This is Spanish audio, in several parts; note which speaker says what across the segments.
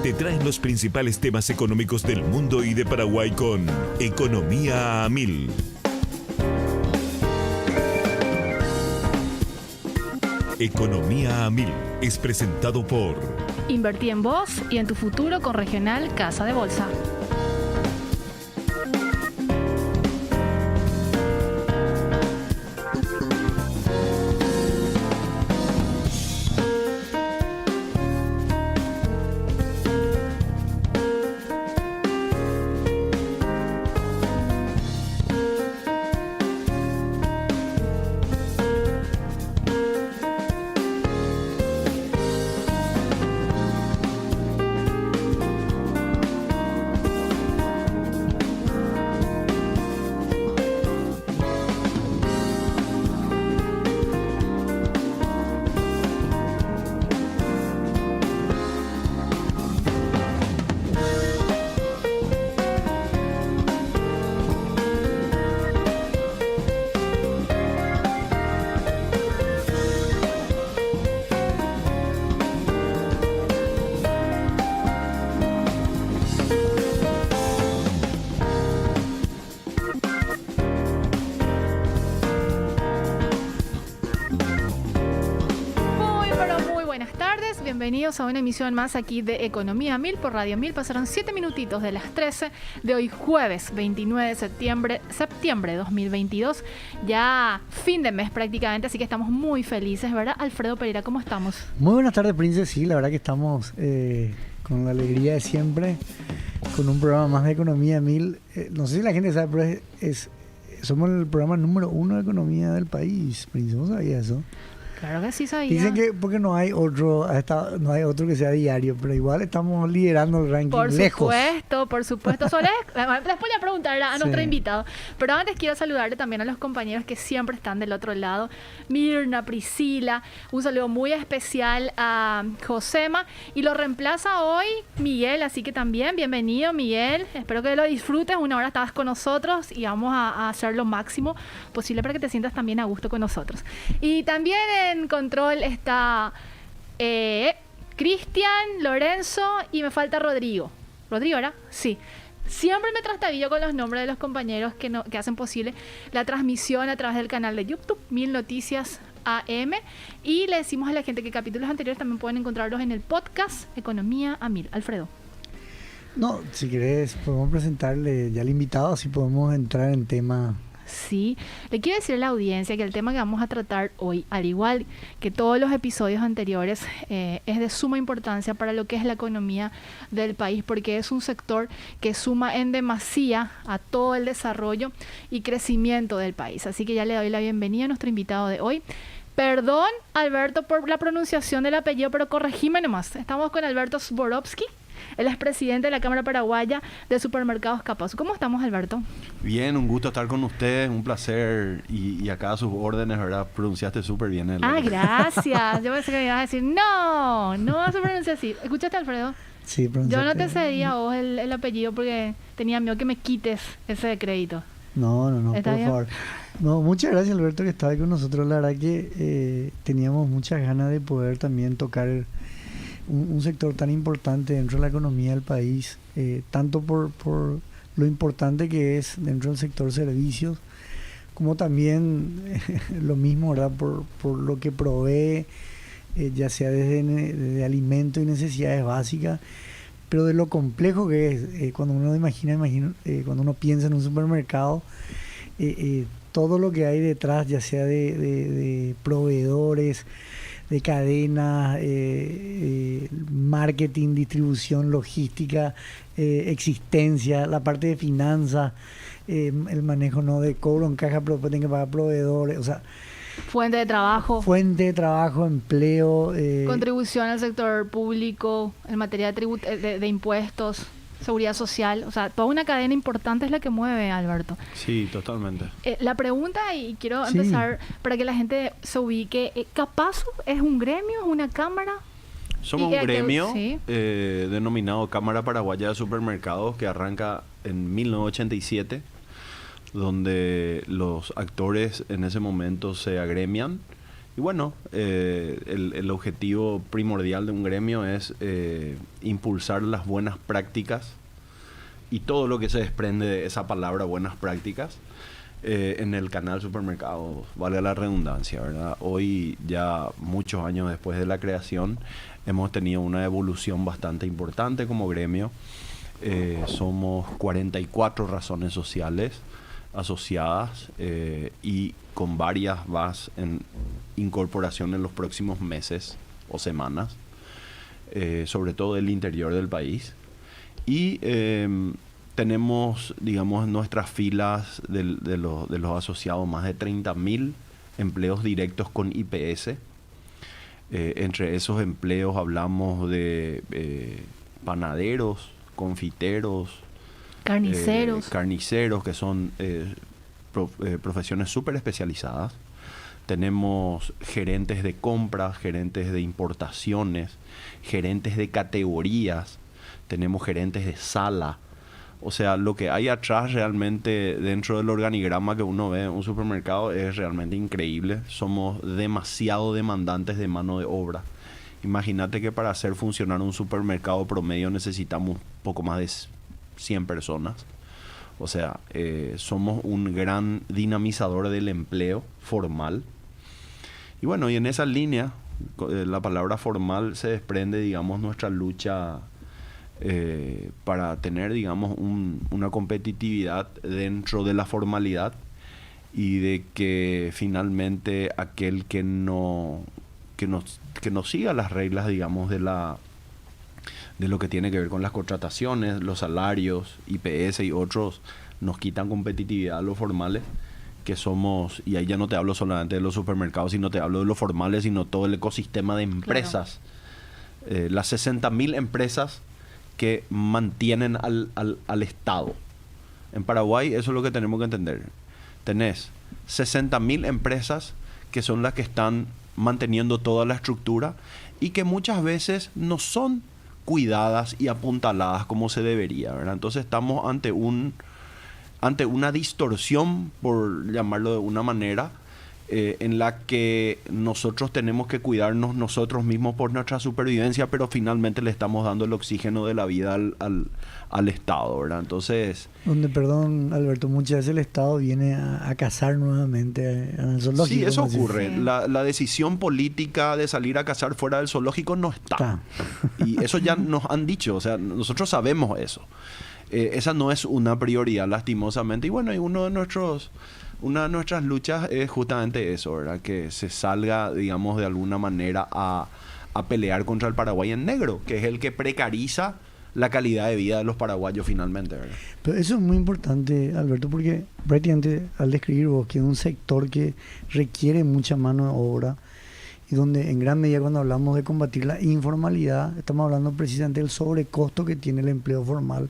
Speaker 1: te traen los principales temas económicos del mundo y de Paraguay con Economía a Mil. Economía a Mil es presentado por
Speaker 2: Invertí en vos y en tu futuro con Regional Casa de Bolsa. Bienvenidos a una emisión más aquí de Economía 1000 por Radio 1000. Pasaron 7 minutitos de las 13 de hoy jueves 29 de septiembre de 2022. Ya fin de mes prácticamente, así que estamos muy felices, ¿verdad? Alfredo Pereira, ¿cómo estamos?
Speaker 3: Muy buenas tardes, Prince. Sí, la verdad que estamos con la alegría de siempre, con un programa más de Economía 1000. No sé si la gente sabe, pero somos el programa número 1 de economía del país, Prince. ¿Vos sabías eso?
Speaker 2: Claro que sí sabía.
Speaker 3: Dicen que porque no hay otro que sea diario, pero igual estamos liderando el ranking lejos.
Speaker 2: Por supuesto. Después voy a preguntarle a nuestro invitado. Pero antes quiero saludarle también a los compañeros que siempre están del otro lado. Mirna, Priscila, un saludo muy especial a Josema. Y lo reemplaza hoy Miguel, así que también bienvenido, Miguel. Espero que lo disfrutes. Una hora estabas con nosotros y vamos a hacer lo máximo posible para que te sientas también a gusto con nosotros. Y también en control está Cristian, Lorenzo y me falta Rodrigo. ¿Rodrigo era? Sí. Siempre me trastabillo con los nombres de los compañeros que hacen posible la transmisión a través del canal de YouTube 1000 Noticias AM. Y le decimos a la gente que capítulos anteriores también pueden encontrarlos en el podcast Economía a 1000. Alfredo.
Speaker 3: No, si querés podemos presentarle ya al invitado, así podemos entrar en tema.
Speaker 2: Sí, le quiero decir a la audiencia que el tema que vamos a tratar hoy, al igual que todos los episodios anteriores, es de suma importancia para lo que es la economía del país, porque es un sector que suma en demasía a todo el desarrollo y crecimiento del país. Así que ya le doy la bienvenida a nuestro invitado de hoy. Perdón, Alberto, por la pronunciación del apellido, pero corregime nomás. Estamos con Alberto Zborowski. Él es presidente de la Cámara Paraguaya de Supermercados Capaz. ¿Cómo estamos, Alberto?
Speaker 4: Bien, un gusto estar con ustedes, un placer. Y acá a sus órdenes, ¿verdad? Pronunciaste súper bien.
Speaker 2: Gracias. Yo pensé que me ibas a decir, no se pronuncia así. ¿Escuchaste, Alfredo?
Speaker 3: Sí, pronunciaste.
Speaker 2: Yo no te cedía a vos el apellido porque tenía miedo que me quites ese crédito.
Speaker 3: No, por favor. No, muchas gracias, Alberto, que estaba con nosotros. La verdad que teníamos muchas ganas de poder también tocar un sector tan importante dentro de la economía del país, tanto por lo importante que es dentro del sector servicios, como también lo mismo, ¿verdad? Por lo que provee, ya sea desde alimentos y necesidades básicas, pero de lo complejo que es, cuando uno cuando uno piensa en un supermercado, todo lo que hay detrás, ya sea de proveedores, de cadenas, marketing, distribución, logística, existencia, la parte de finanzas, el manejo no de cobro en caja, pero después tienen que pagar proveedores, o sea,
Speaker 2: fuente de trabajo, empleo, contribución al sector público en materia de impuestos, seguridad social, o sea, toda una cadena importante es la que mueve, Alberto.
Speaker 4: Sí, totalmente.
Speaker 2: La pregunta, y quiero empezar para que la gente se ubique, ¿Capaz es un gremio, es una cámara?
Speaker 4: Somos un gremio denominado Cámara Paraguaya de Supermercados, que arranca en 1987, donde los actores en ese momento se agremian Y bueno, el objetivo primordial de un gremio es impulsar las buenas prácticas y todo lo que se desprende de esa palabra buenas prácticas en el canal supermercado, vale la redundancia, ¿verdad? Hoy, ya muchos años después de la creación, hemos tenido una evolución bastante importante como gremio. Somos 44 razones sociales asociadas y con varias más en incorporación en los próximos meses o semanas, sobre todo del interior del país. Y tenemos, digamos, en nuestras filas de los asociados más de 30.000 empleos directos con IPS. Entre esos empleos hablamos de panaderos, confiteros, carniceros, que son profesiones súper especializadas. Tenemos gerentes de compras, gerentes de importaciones, gerentes de categorías, tenemos gerentes de sala. O sea, lo que hay atrás realmente dentro del organigrama que uno ve en un supermercado es realmente increíble. Somos demasiado demandantes de mano de obra. Imagínate que para hacer funcionar un supermercado promedio necesitamos un poco más de 100 personas. O sea, somos un gran dinamizador del empleo formal. Y bueno, y en esa línea, la palabra formal se desprende, digamos, nuestra lucha para tener, digamos, una competitividad dentro de la formalidad y de que finalmente aquel que no siga las reglas, digamos, de lo que tiene que ver con las contrataciones, los salarios, IPS y otros, nos quitan competitividad a los formales, que somos, y ahí ya no te hablo solamente de los supermercados, sino te hablo de los formales, sino todo el ecosistema de empresas. Claro. Las 60.000 empresas que mantienen al Estado. En Paraguay eso es lo que tenemos que entender. Tenés 60.000 empresas que son las que están manteniendo toda la estructura y que muchas veces no son cuidadas y apuntaladas como se debería, ¿verdad? Entonces estamos ante una distorsión, por llamarlo de una manera, en la que nosotros tenemos que cuidarnos nosotros mismos por nuestra supervivencia, pero finalmente le estamos dando el oxígeno de la vida al Estado, ¿verdad? Entonces...
Speaker 3: Perdón, Alberto, muchas veces el Estado viene a cazar nuevamente en el zoológico.
Speaker 4: Sí, eso ocurre. Sí. La decisión política de salir a cazar fuera del zoológico no está. Y eso ya nos han dicho, o sea, nosotros sabemos eso. Esa no es una prioridad, lastimosamente. Y bueno, y una de nuestras luchas es justamente eso, ¿verdad? Que se salga, digamos, de alguna manera a pelear contra el Paraguay en negro, que es el que precariza la calidad de vida de los paraguayos finalmente, ¿verdad?
Speaker 3: Pero eso es muy importante, Alberto, porque prácticamente al describir vos que es un sector que requiere mucha mano de obra y donde en gran medida cuando hablamos de combatir la informalidad, estamos hablando precisamente del sobrecosto que tiene el empleo formal.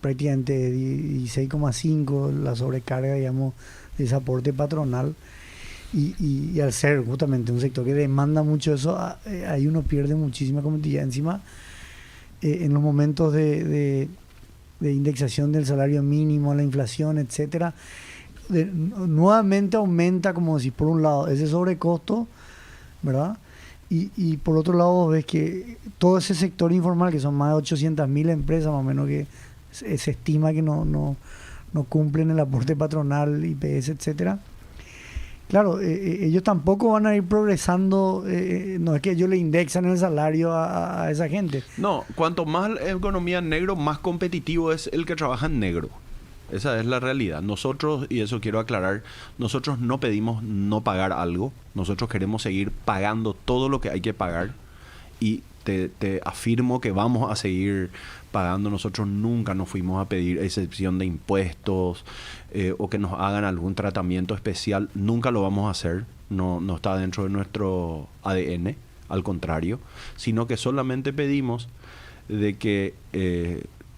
Speaker 3: Prácticamente 16,5 la sobrecarga, digamos, de ese aporte patronal y al ser justamente un sector que demanda mucho eso, ahí uno pierde muchísima competitividad. Encima, en los momentos de indexación del salario mínimo, la inflación, etcétera, nuevamente aumenta, como decir, por un lado ese sobrecosto, ¿verdad? Y por otro lado ves que todo ese sector informal, que son más de 800.000 empresas más o menos, que se estima que no cumplen el aporte patronal, IPS, etcétera. Claro, ellos tampoco van a ir progresando, no es que ellos le indexan el salario a esa gente.
Speaker 4: No, cuanto más economía en negro, más competitivo es el que trabaja en negro. Esa es la realidad. Nosotros, y eso quiero aclarar, nosotros no pedimos no pagar algo. Nosotros queremos seguir pagando todo lo que hay que pagar. Y te afirmo que vamos a seguir pagando. Nosotros nunca nos fuimos a pedir excepción de impuestos o que nos hagan algún tratamiento especial. Nunca lo vamos a hacer. No está dentro de nuestro ADN, al contrario. Sino que solamente pedimos de que...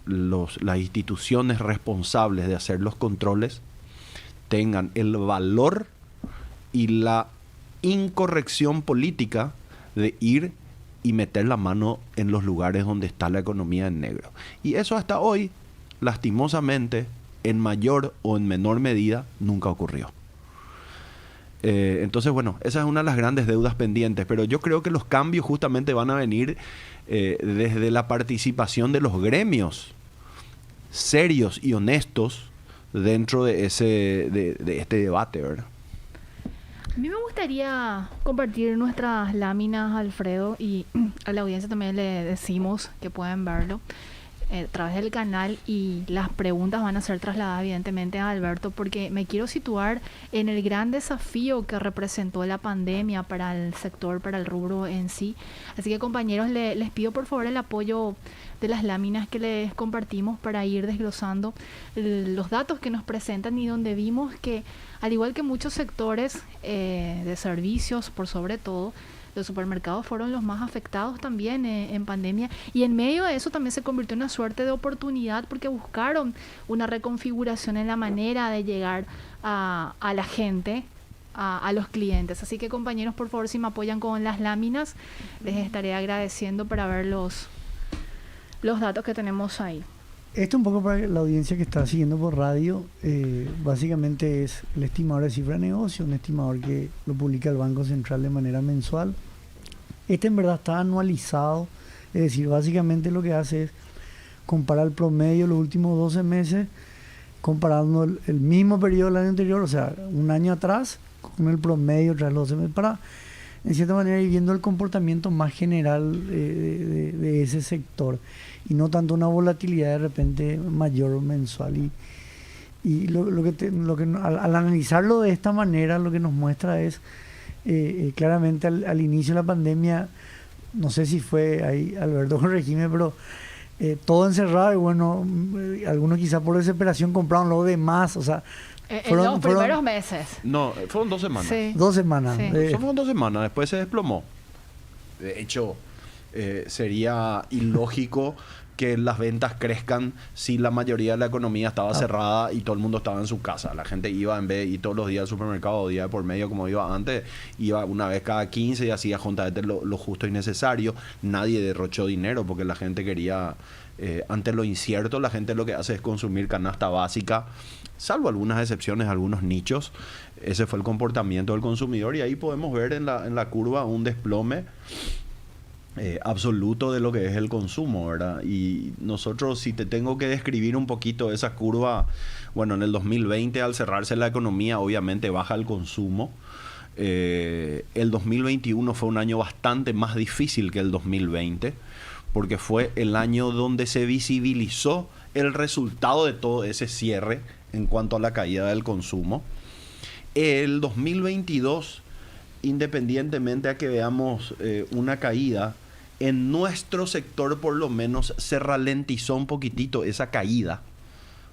Speaker 4: las instituciones responsables de hacer los controles tengan el valor y la incorrección política de ir y meter la mano en los lugares donde está la economía en negro. Y eso hasta hoy, lastimosamente, en mayor o en menor medida, nunca ocurrió. Entonces, bueno, esa es una de las grandes deudas pendientes, pero yo creo que los cambios justamente van a venir desde la participación de los gremios serios y honestos dentro de este debate, ¿verdad?
Speaker 2: A mí me gustaría compartir nuestras láminas, Alfredo, y a la audiencia también le decimos que pueden verlo a través del canal, y las preguntas van a ser trasladadas evidentemente a Alberto, porque me quiero situar en el gran desafío que representó la pandemia para el sector, para el rubro en sí. Así que, compañeros, les pido por favor el apoyo de las láminas que les compartimos para ir desglosando los datos que nos presentan, y donde vimos que, al igual que muchos sectores de servicios, por sobre todo, los supermercados fueron los más afectados también en pandemia, y en medio de eso también se convirtió en una suerte de oportunidad, porque buscaron una reconfiguración en la manera de llegar a la gente, a los clientes. Así que, compañeros, por favor, si me apoyan con las láminas, les estaré agradeciendo para ver los datos que tenemos ahí.
Speaker 3: Esto un poco para la audiencia que está siguiendo por radio, básicamente es el estimador de cifra de negocio, un estimador que lo publica el Banco Central de manera mensual. Este en verdad está anualizado, es decir, básicamente lo que hace es comparar el promedio de los últimos 12 meses, comparando el mismo periodo del año anterior, o sea, un año atrás, con el promedio tras los 12 meses, para, en cierta manera, ir viendo el comportamiento más general de ese sector, y no tanto una volatilidad de repente mayor mensual. Y al analizarlo de esta manera, lo que nos muestra es claramente al inicio de la pandemia, no sé si fue ahí, Alberto, corregime, pero todo encerrado, y bueno, algunos quizá por desesperación compraron lo demás, o sea,
Speaker 2: en los primeros meses.
Speaker 4: No, fueron 2 semanas.
Speaker 2: Sí.
Speaker 3: 2 semanas.
Speaker 2: Sí.
Speaker 4: Fueron 2 semanas, después se desplomó. De hecho, sería ilógico que las ventas crezcan si la mayoría de la economía estaba cerrada y todo el mundo estaba en su casa. La gente iba, en vez de ir todos los días al supermercado o día de por medio como iba antes, iba una vez cada 15 y hacía juntamente lo justo y necesario. Nadie derrochó dinero porque la gente quería, ante lo incierto, la gente lo que hace es consumir canasta básica, salvo algunas excepciones, algunos nichos. Ese fue el comportamiento del consumidor, y ahí podemos ver en la curva un desplome absoluto de lo que es el consumo, ¿verdad? Y nosotros, si te tengo que describir un poquito esa curva, bueno, en el 2020, al cerrarse la economía, obviamente baja el consumo. El 2021 fue un año bastante más difícil que el 2020, porque fue el año donde se visibilizó el resultado de todo ese cierre en cuanto a la caída del consumo. El 2022, independientemente a que veamos una caída, en nuestro sector por lo menos se ralentizó un poquitito esa caída.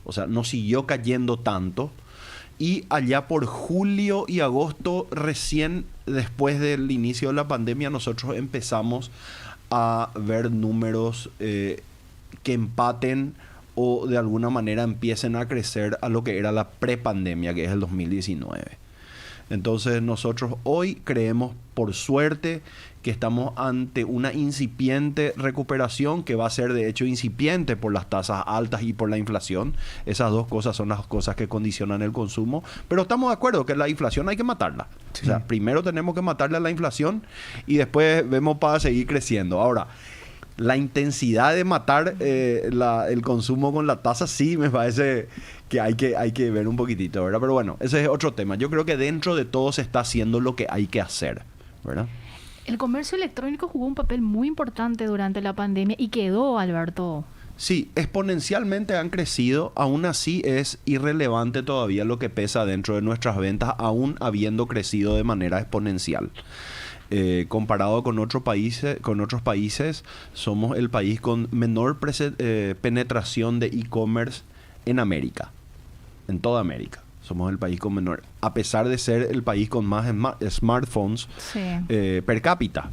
Speaker 4: O sea, no siguió cayendo tanto. Y allá por julio y agosto, recién después del inicio de la pandemia, nosotros empezamos a ver números que empaten o de alguna manera empiecen a crecer a lo que era la prepandemia, que es el 2019. Entonces nosotros hoy creemos, por suerte, que estamos ante una incipiente recuperación, que va a ser de hecho incipiente por las tasas altas y por la inflación. Esas dos cosas son las cosas que condicionan el consumo. Pero estamos de acuerdo que la inflación hay que matarla. Sí. O sea, primero tenemos que matarle a la inflación y después vemos para seguir creciendo. Ahora, la intensidad de matar el consumo con la tasa sí me parece que hay que ver un poquitito, ¿verdad? Pero bueno, ese es otro tema. Yo creo que dentro de todo se está haciendo lo que hay que hacer, ¿verdad?
Speaker 2: El comercio electrónico jugó un papel muy importante durante la pandemia y quedó, Alberto.
Speaker 4: Sí, exponencialmente han crecido. Aún así es irrelevante todavía lo que pesa dentro de nuestras ventas, aún habiendo crecido de manera exponencial. Comparado con otros países, somos el país con menor penetración de e-commerce en América, en toda América. Somos el país con menor, a pesar de ser el país con más smartphones per cápita.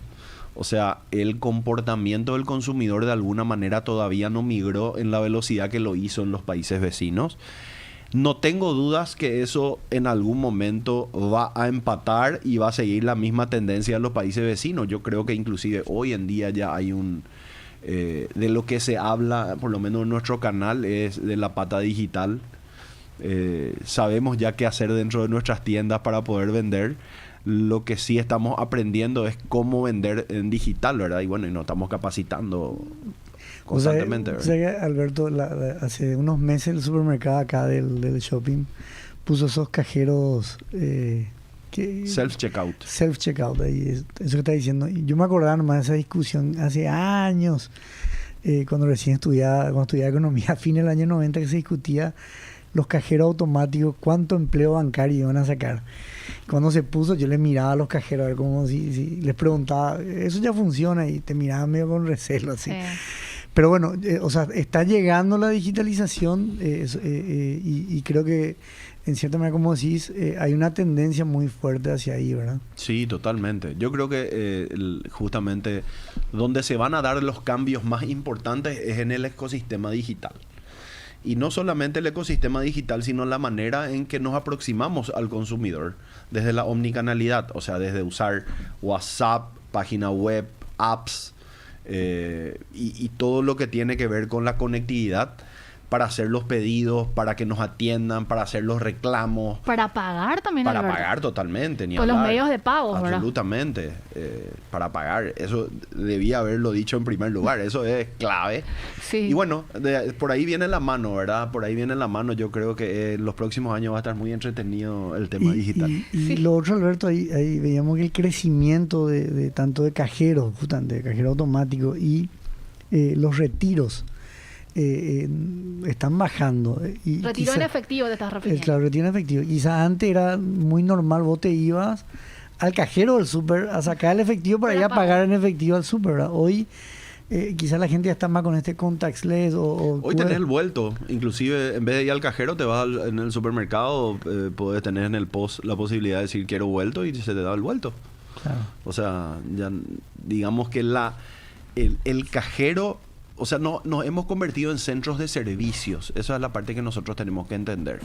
Speaker 4: O sea, el comportamiento del consumidor de alguna manera todavía no migró en la velocidad que lo hizo en los países vecinos. No tengo dudas que eso en algún momento va a empatar y va a seguir la misma tendencia en los países vecinos. Yo creo que inclusive hoy en día ya hay de lo que se habla, por lo menos en nuestro canal, es de la pata digital. sabemos ya qué hacer dentro de nuestras tiendas para poder vender. Lo que sí estamos aprendiendo es cómo vender en digital, ¿verdad? Y bueno, y nos estamos capacitando constantemente.
Speaker 3: O sea que, Alberto, hace unos meses el supermercado acá del shopping puso esos cajeros...
Speaker 4: Self-checkout.
Speaker 3: Self-checkout, ahí, eso que está diciendo. Y yo me acordaba nomás de esa discusión hace años, cuando recién cuando estudiaba economía, a fines del año 90, que se discutía los cajeros automáticos, cuánto empleo bancario iban a sacar. Cuando se puso, yo le miraba a los cajeros a ver cómo si les preguntaba, eso ya funciona, y te miraba medio con recelo así. Pero bueno, o sea, está llegando la digitalización y creo que en cierta manera, como decís, hay una tendencia muy fuerte hacia ahí, ¿verdad?
Speaker 4: Sí, totalmente. Yo creo que justamente donde se van a dar los cambios más importantes es en el ecosistema digital. Y no solamente el ecosistema digital, sino la manera en que nos aproximamos al consumidor desde la omnicanalidad, o sea, desde usar WhatsApp, página web, apps y todo lo que tiene que ver con la conectividad para hacer los pedidos, para que nos atiendan, para hacer los reclamos.
Speaker 2: Para pagar también,
Speaker 4: Para
Speaker 2: Alberto.
Speaker 4: pagar totalmente. Ni
Speaker 2: Con los
Speaker 4: hablar.
Speaker 2: medios de pago, ¿verdad?
Speaker 4: Absolutamente. Para pagar. Eso debía haberlo dicho en primer lugar. Eso es clave.
Speaker 2: Sí.
Speaker 4: Y bueno, por ahí viene la mano, ¿verdad? Por ahí viene la mano. Yo creo que en los próximos años va a estar muy entretenido el tema digital.
Speaker 3: Y lo otro, Alberto, ahí veíamos que el crecimiento de tanto de cajeros, justamente, de cajero automático y los retiros están bajando.
Speaker 2: Retiro en efectivo te estás refiriendo.
Speaker 3: Claro, retiro en efectivo. Quizás antes era muy normal, vos te ibas al cajero del súper a sacar el efectivo para ir a pagar en efectivo al súper, ¿verdad? Hoy quizás la gente ya está más con este contactless
Speaker 4: Hoy tenés el vuelto. Inclusive, en vez de ir al cajero, te vas en el supermercado, podés tener en el post la posibilidad de decir quiero vuelto y se te da el vuelto.
Speaker 3: Claro.
Speaker 4: O sea, ya digamos que el cajero... O sea, nos hemos convertido en centros de servicios. Esa es la parte que nosotros tenemos que entender.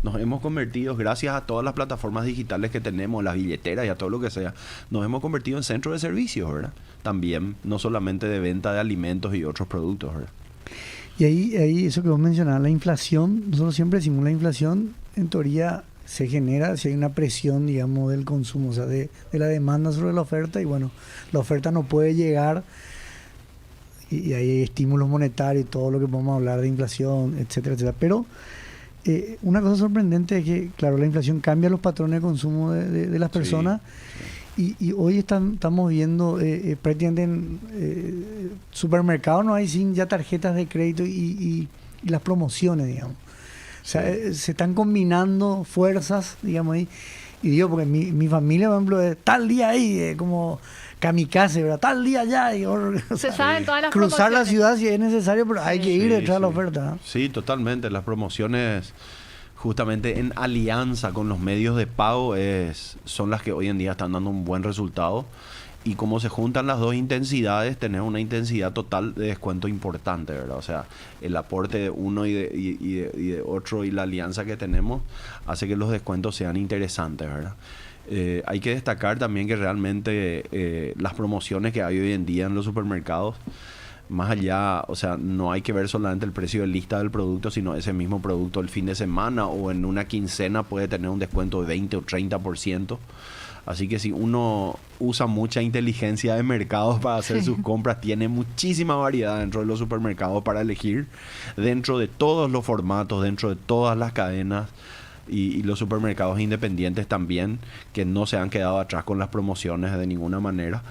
Speaker 4: Nos hemos convertido, gracias a todas las plataformas digitales que tenemos, las billeteras y a todo lo que sea, nos hemos convertido en centros de servicios, ¿verdad? También, no solamente de venta de alimentos y otros productos, ¿verdad?
Speaker 3: Y ahí eso que vos mencionabas, la inflación, nosotros siempre decimos la inflación, en teoría se genera si hay una presión, digamos, del consumo, o sea, de la demanda sobre la oferta, y bueno, la oferta no puede llegar. Y ahí hay estímulos monetarios y todo lo que podemos hablar de inflación, etcétera, etcétera. Pero una cosa sorprendente es que, claro, la inflación cambia los patrones de consumo de las personas. Sí. Y hoy estamos viendo prácticamente en supermercados no hay sin ya tarjetas de crédito y las promociones, digamos. O sea, se están combinando fuerzas, digamos, ahí. Y digo, porque mi familia, por ejemplo, es tal día ahí, como... kamikaze, ¿verdad? Tal día allá.
Speaker 2: Se saben todas las
Speaker 3: cruzar
Speaker 2: promociones.
Speaker 3: la ciudad si es necesario, pero hay que ir detrás de la oferta, ¿no?
Speaker 4: Sí, totalmente. Las promociones, justamente en alianza con los medios de pago, son las que hoy en día están dando un buen resultado. Y como se juntan las dos intensidades, tenés una intensidad total de descuento importante, ¿verdad? O sea, el aporte de uno y de otro y la alianza que tenemos hace que los descuentos sean interesantes, ¿verdad? Hay que destacar también que realmente las promociones que hay hoy en día en los supermercados, más allá, o sea, no hay que ver solamente el precio de lista del producto, sino ese mismo producto el fin de semana o en una quincena puede tener un descuento de 20 o 30%. Así que si uno usa mucha inteligencia de mercados para hacer sus compras, tiene muchísima variedad dentro de los supermercados para elegir, dentro de todos los formatos, dentro de todas las cadenas. Y los supermercados independientes también, que no se han quedado atrás con las promociones de ninguna manera.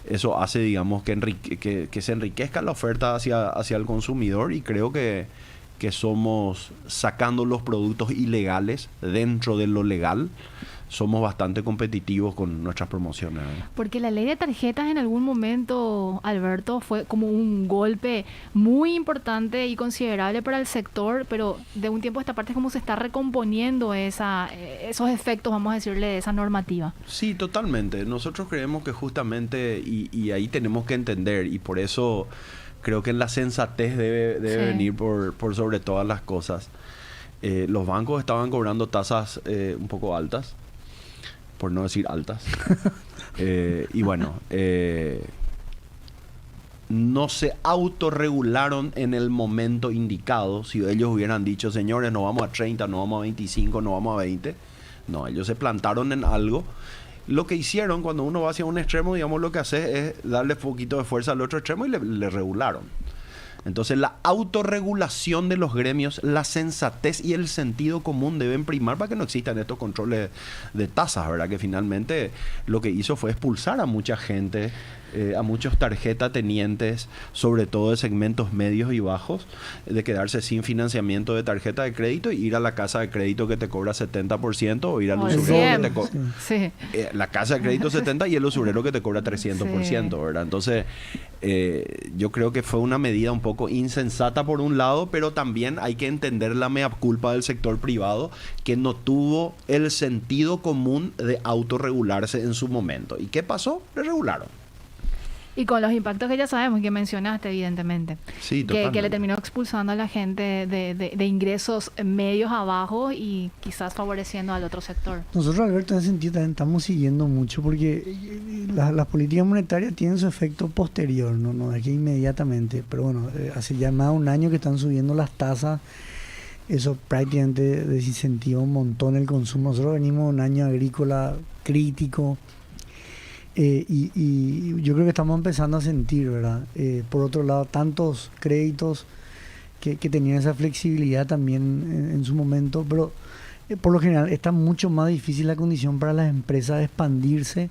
Speaker 4: Eso hace, digamos, que se enriquezca la oferta hacia el consumidor, y creo que somos, sacando los productos ilegales dentro de lo legal, somos bastante competitivos con nuestras promociones, ¿eh?
Speaker 2: Porque la ley de tarjetas en algún momento, Alberto, fue como un golpe muy importante y considerable para el sector, pero de un tiempo a esta parte es como se está recomponiendo esos efectos, vamos a decirle, de esa normativa.
Speaker 4: Sí, totalmente. Nosotros creemos que justamente, y ahí tenemos que entender, y por eso creo que la sensatez debe venir por sobre todas las cosas. Los bancos estaban cobrando tasas un poco altas, por no decir altas. Y bueno, no se autorregularon en el momento indicado. Si ellos hubieran dicho, señores, no vamos a 30, no vamos a 25, no vamos a 20. No, ellos se plantaron en algo. Lo que hicieron, cuando uno va hacia un extremo, digamos, lo que hace es darle un poquito de fuerza al otro extremo y le regularon. Entonces la autorregulación de los gremios, la sensatez y el sentido común deben primar para que no existan estos controles de tasas, ¿verdad? Que finalmente lo que hizo fue expulsar a mucha gente, a muchos tarjetatenientes, sobre todo de segmentos medios y bajos, de quedarse sin financiamiento de tarjeta de crédito y ir a la casa de crédito que te cobra 70% o ir al usurero que te cobra...
Speaker 2: Sí.
Speaker 4: La casa de crédito 70% y el usurero que te cobra 300%, ¿verdad? Entonces, yo creo que fue una medida un poco insensata por un lado, pero también hay que entender la mea culpa del sector privado, que no tuvo el sentido común de autorregularse en su momento. ¿Y qué pasó? Le regularon.
Speaker 2: Y con los impactos que ya sabemos y que mencionaste, evidentemente.
Speaker 4: Sí,
Speaker 2: que le terminó expulsando a la gente de ingresos medios abajo y quizás favoreciendo al otro sector.
Speaker 3: Nosotros, Alberto, en ese sentido también estamos siguiendo mucho porque las políticas monetarias tienen su efecto posterior, no es que inmediatamente. Pero bueno, hace ya más de un año que están subiendo las tasas. Eso prácticamente desincentiva un montón el consumo. Nosotros venimos de un año agrícola crítico. Y yo creo que estamos empezando a sentir, ¿verdad? Por otro lado, tantos créditos que tenían esa flexibilidad también en su momento, pero por lo general está mucho más difícil la condición para las empresas de expandirse.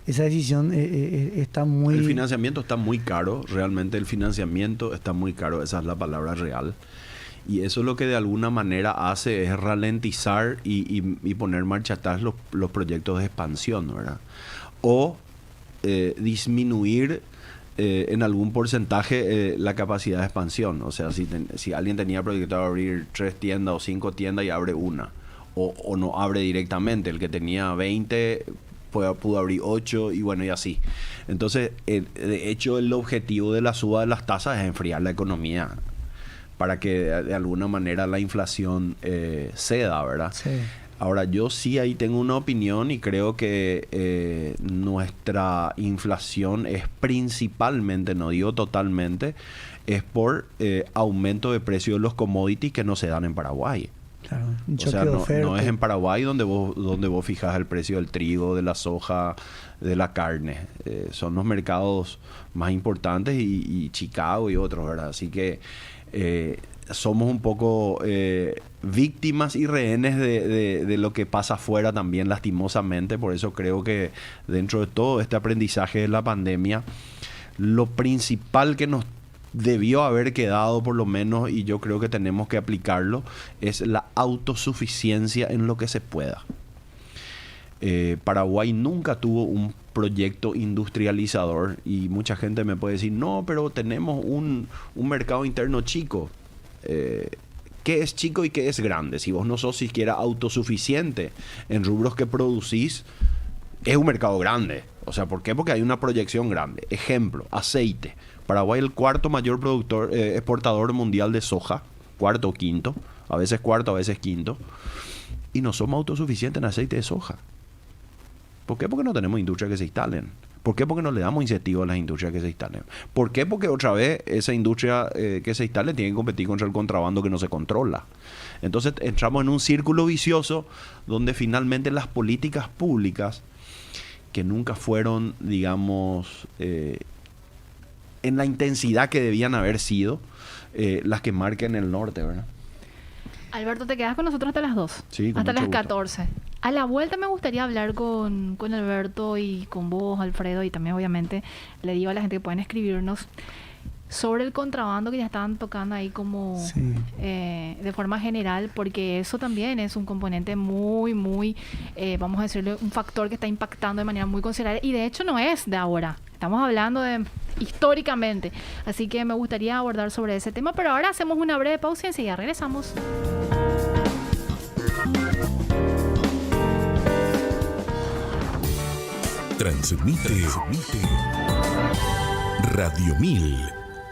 Speaker 3: Esa decisión está muy...
Speaker 4: El financiamiento está muy caro, realmente el financiamiento está muy caro, esa es la palabra real. Y eso lo que de alguna manera hace es ralentizar y poner marcha atrás los proyectos de expansión, ¿verdad? O disminuir en algún porcentaje la capacidad de expansión. O sea, si alguien tenía proyectado abrir 3 tiendas o 5 tiendas y abre una, o no abre directamente, el que tenía 20 pudo abrir 8 y bueno, y así. Entonces, de hecho, el objetivo de la suba de las tasas es enfriar la economía para que de alguna manera la inflación ceda, ¿verdad?
Speaker 3: Sí.
Speaker 4: Ahora, yo sí ahí tengo una opinión y creo que nuestra inflación es principalmente, no digo totalmente, es por aumento de precio de los commodities que no se dan en Paraguay.
Speaker 3: Claro, un
Speaker 4: O
Speaker 3: choque
Speaker 4: sea,
Speaker 3: de oferta.
Speaker 4: no es en Paraguay donde vos fijas el precio del trigo, de la soja, de la carne. Son los mercados más importantes y Chicago y otros, ¿verdad? Así que somos un poco víctimas y rehenes de lo que pasa afuera también, lastimosamente. Por eso creo que dentro de todo este aprendizaje de la pandemia, lo principal que nos debió haber quedado, por lo menos, y yo creo que tenemos que aplicarlo, es la autosuficiencia en lo que se pueda. Paraguay nunca tuvo un proyecto industrializador y mucha gente me puede decir, no, pero tenemos un mercado interno chico. ¿Qué es chico y qué es grande? Si vos no sos siquiera autosuficiente en rubros que producís, es un mercado grande. O sea, ¿por qué? Porque hay una proyección grande. Ejemplo, aceite. Paraguay es el cuarto mayor exportador mundial de soja. Cuarto o quinto. A veces cuarto, a veces quinto. Y no somos autosuficientes en aceite de soja. ¿Por qué? Porque no tenemos industrias que se instalen. ¿Por qué? Porque no le damos incentivos a las industrias que se instalen. ¿Por qué? Porque otra vez esa industria que se instale tiene que competir contra el contrabando que no se controla. Entonces entramos en un círculo vicioso donde finalmente las políticas públicas, que nunca fueron, digamos, en la intensidad que debían haber sido, las que marquen el norte, ¿verdad?
Speaker 2: Alberto, te quedas con nosotros hasta las 2.
Speaker 4: Sí, con
Speaker 2: hasta las
Speaker 4: mucho gusto.
Speaker 2: 14. A la vuelta me gustaría hablar con Alberto y con vos, Alfredo, y también obviamente le digo a la gente que pueden escribirnos sobre el contrabando que ya estaban tocando ahí como
Speaker 3: Sí.
Speaker 2: De forma general, porque eso también es un componente muy, vamos a decirle, un factor que está impactando de manera muy considerable y de hecho no es de ahora. Estamos hablando de históricamente. Así que me gustaría abordar sobre ese tema, pero ahora hacemos una breve pausa y enseguida regresamos.
Speaker 1: Transmite Radio 1000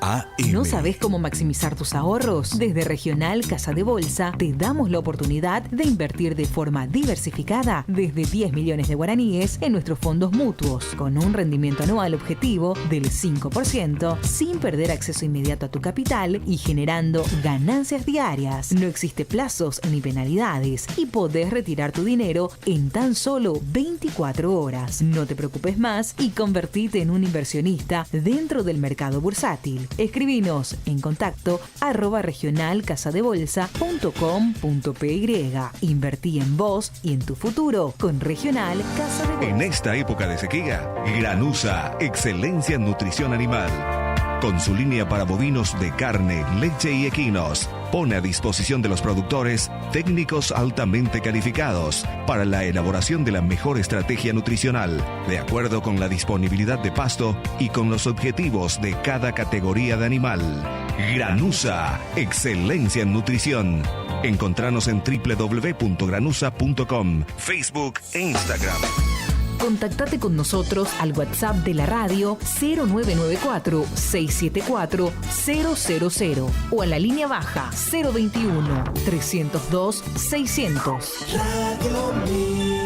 Speaker 1: AM.
Speaker 5: ¿No sabes cómo maximizar tus ahorros? Desde Regional Casa de Bolsa te damos la oportunidad de invertir de forma diversificada desde 10 millones de guaraníes en nuestros fondos mutuos, con un rendimiento anual objetivo del 5%, sin perder acceso inmediato a tu capital y generando ganancias diarias. No existe plazos ni penalidades y podés retirar tu dinero en tan solo 24 horas. No te preocupes más y convertite en un inversionista dentro del mercado bursátil. Escribinos en contacto @regionalcasadebolsa.com.py. Invertí en vos y en tu futuro con Regional Casa de Bolsa.
Speaker 6: En esta época de sequía, Granusa, excelencia en nutrición animal. Con su línea para bovinos de carne, leche y equinos, pone a disposición de los productores técnicos altamente calificados para la elaboración de la mejor estrategia nutricional, de acuerdo con la disponibilidad de pasto y con los objetivos de cada categoría de animal. Granusa, excelencia en nutrición. Encontranos en www.granusa.com, Facebook e Instagram.
Speaker 5: Contactate con nosotros al WhatsApp de la radio 0994-674-000 o a la línea baja 021-302-600.
Speaker 7: Radio Mil.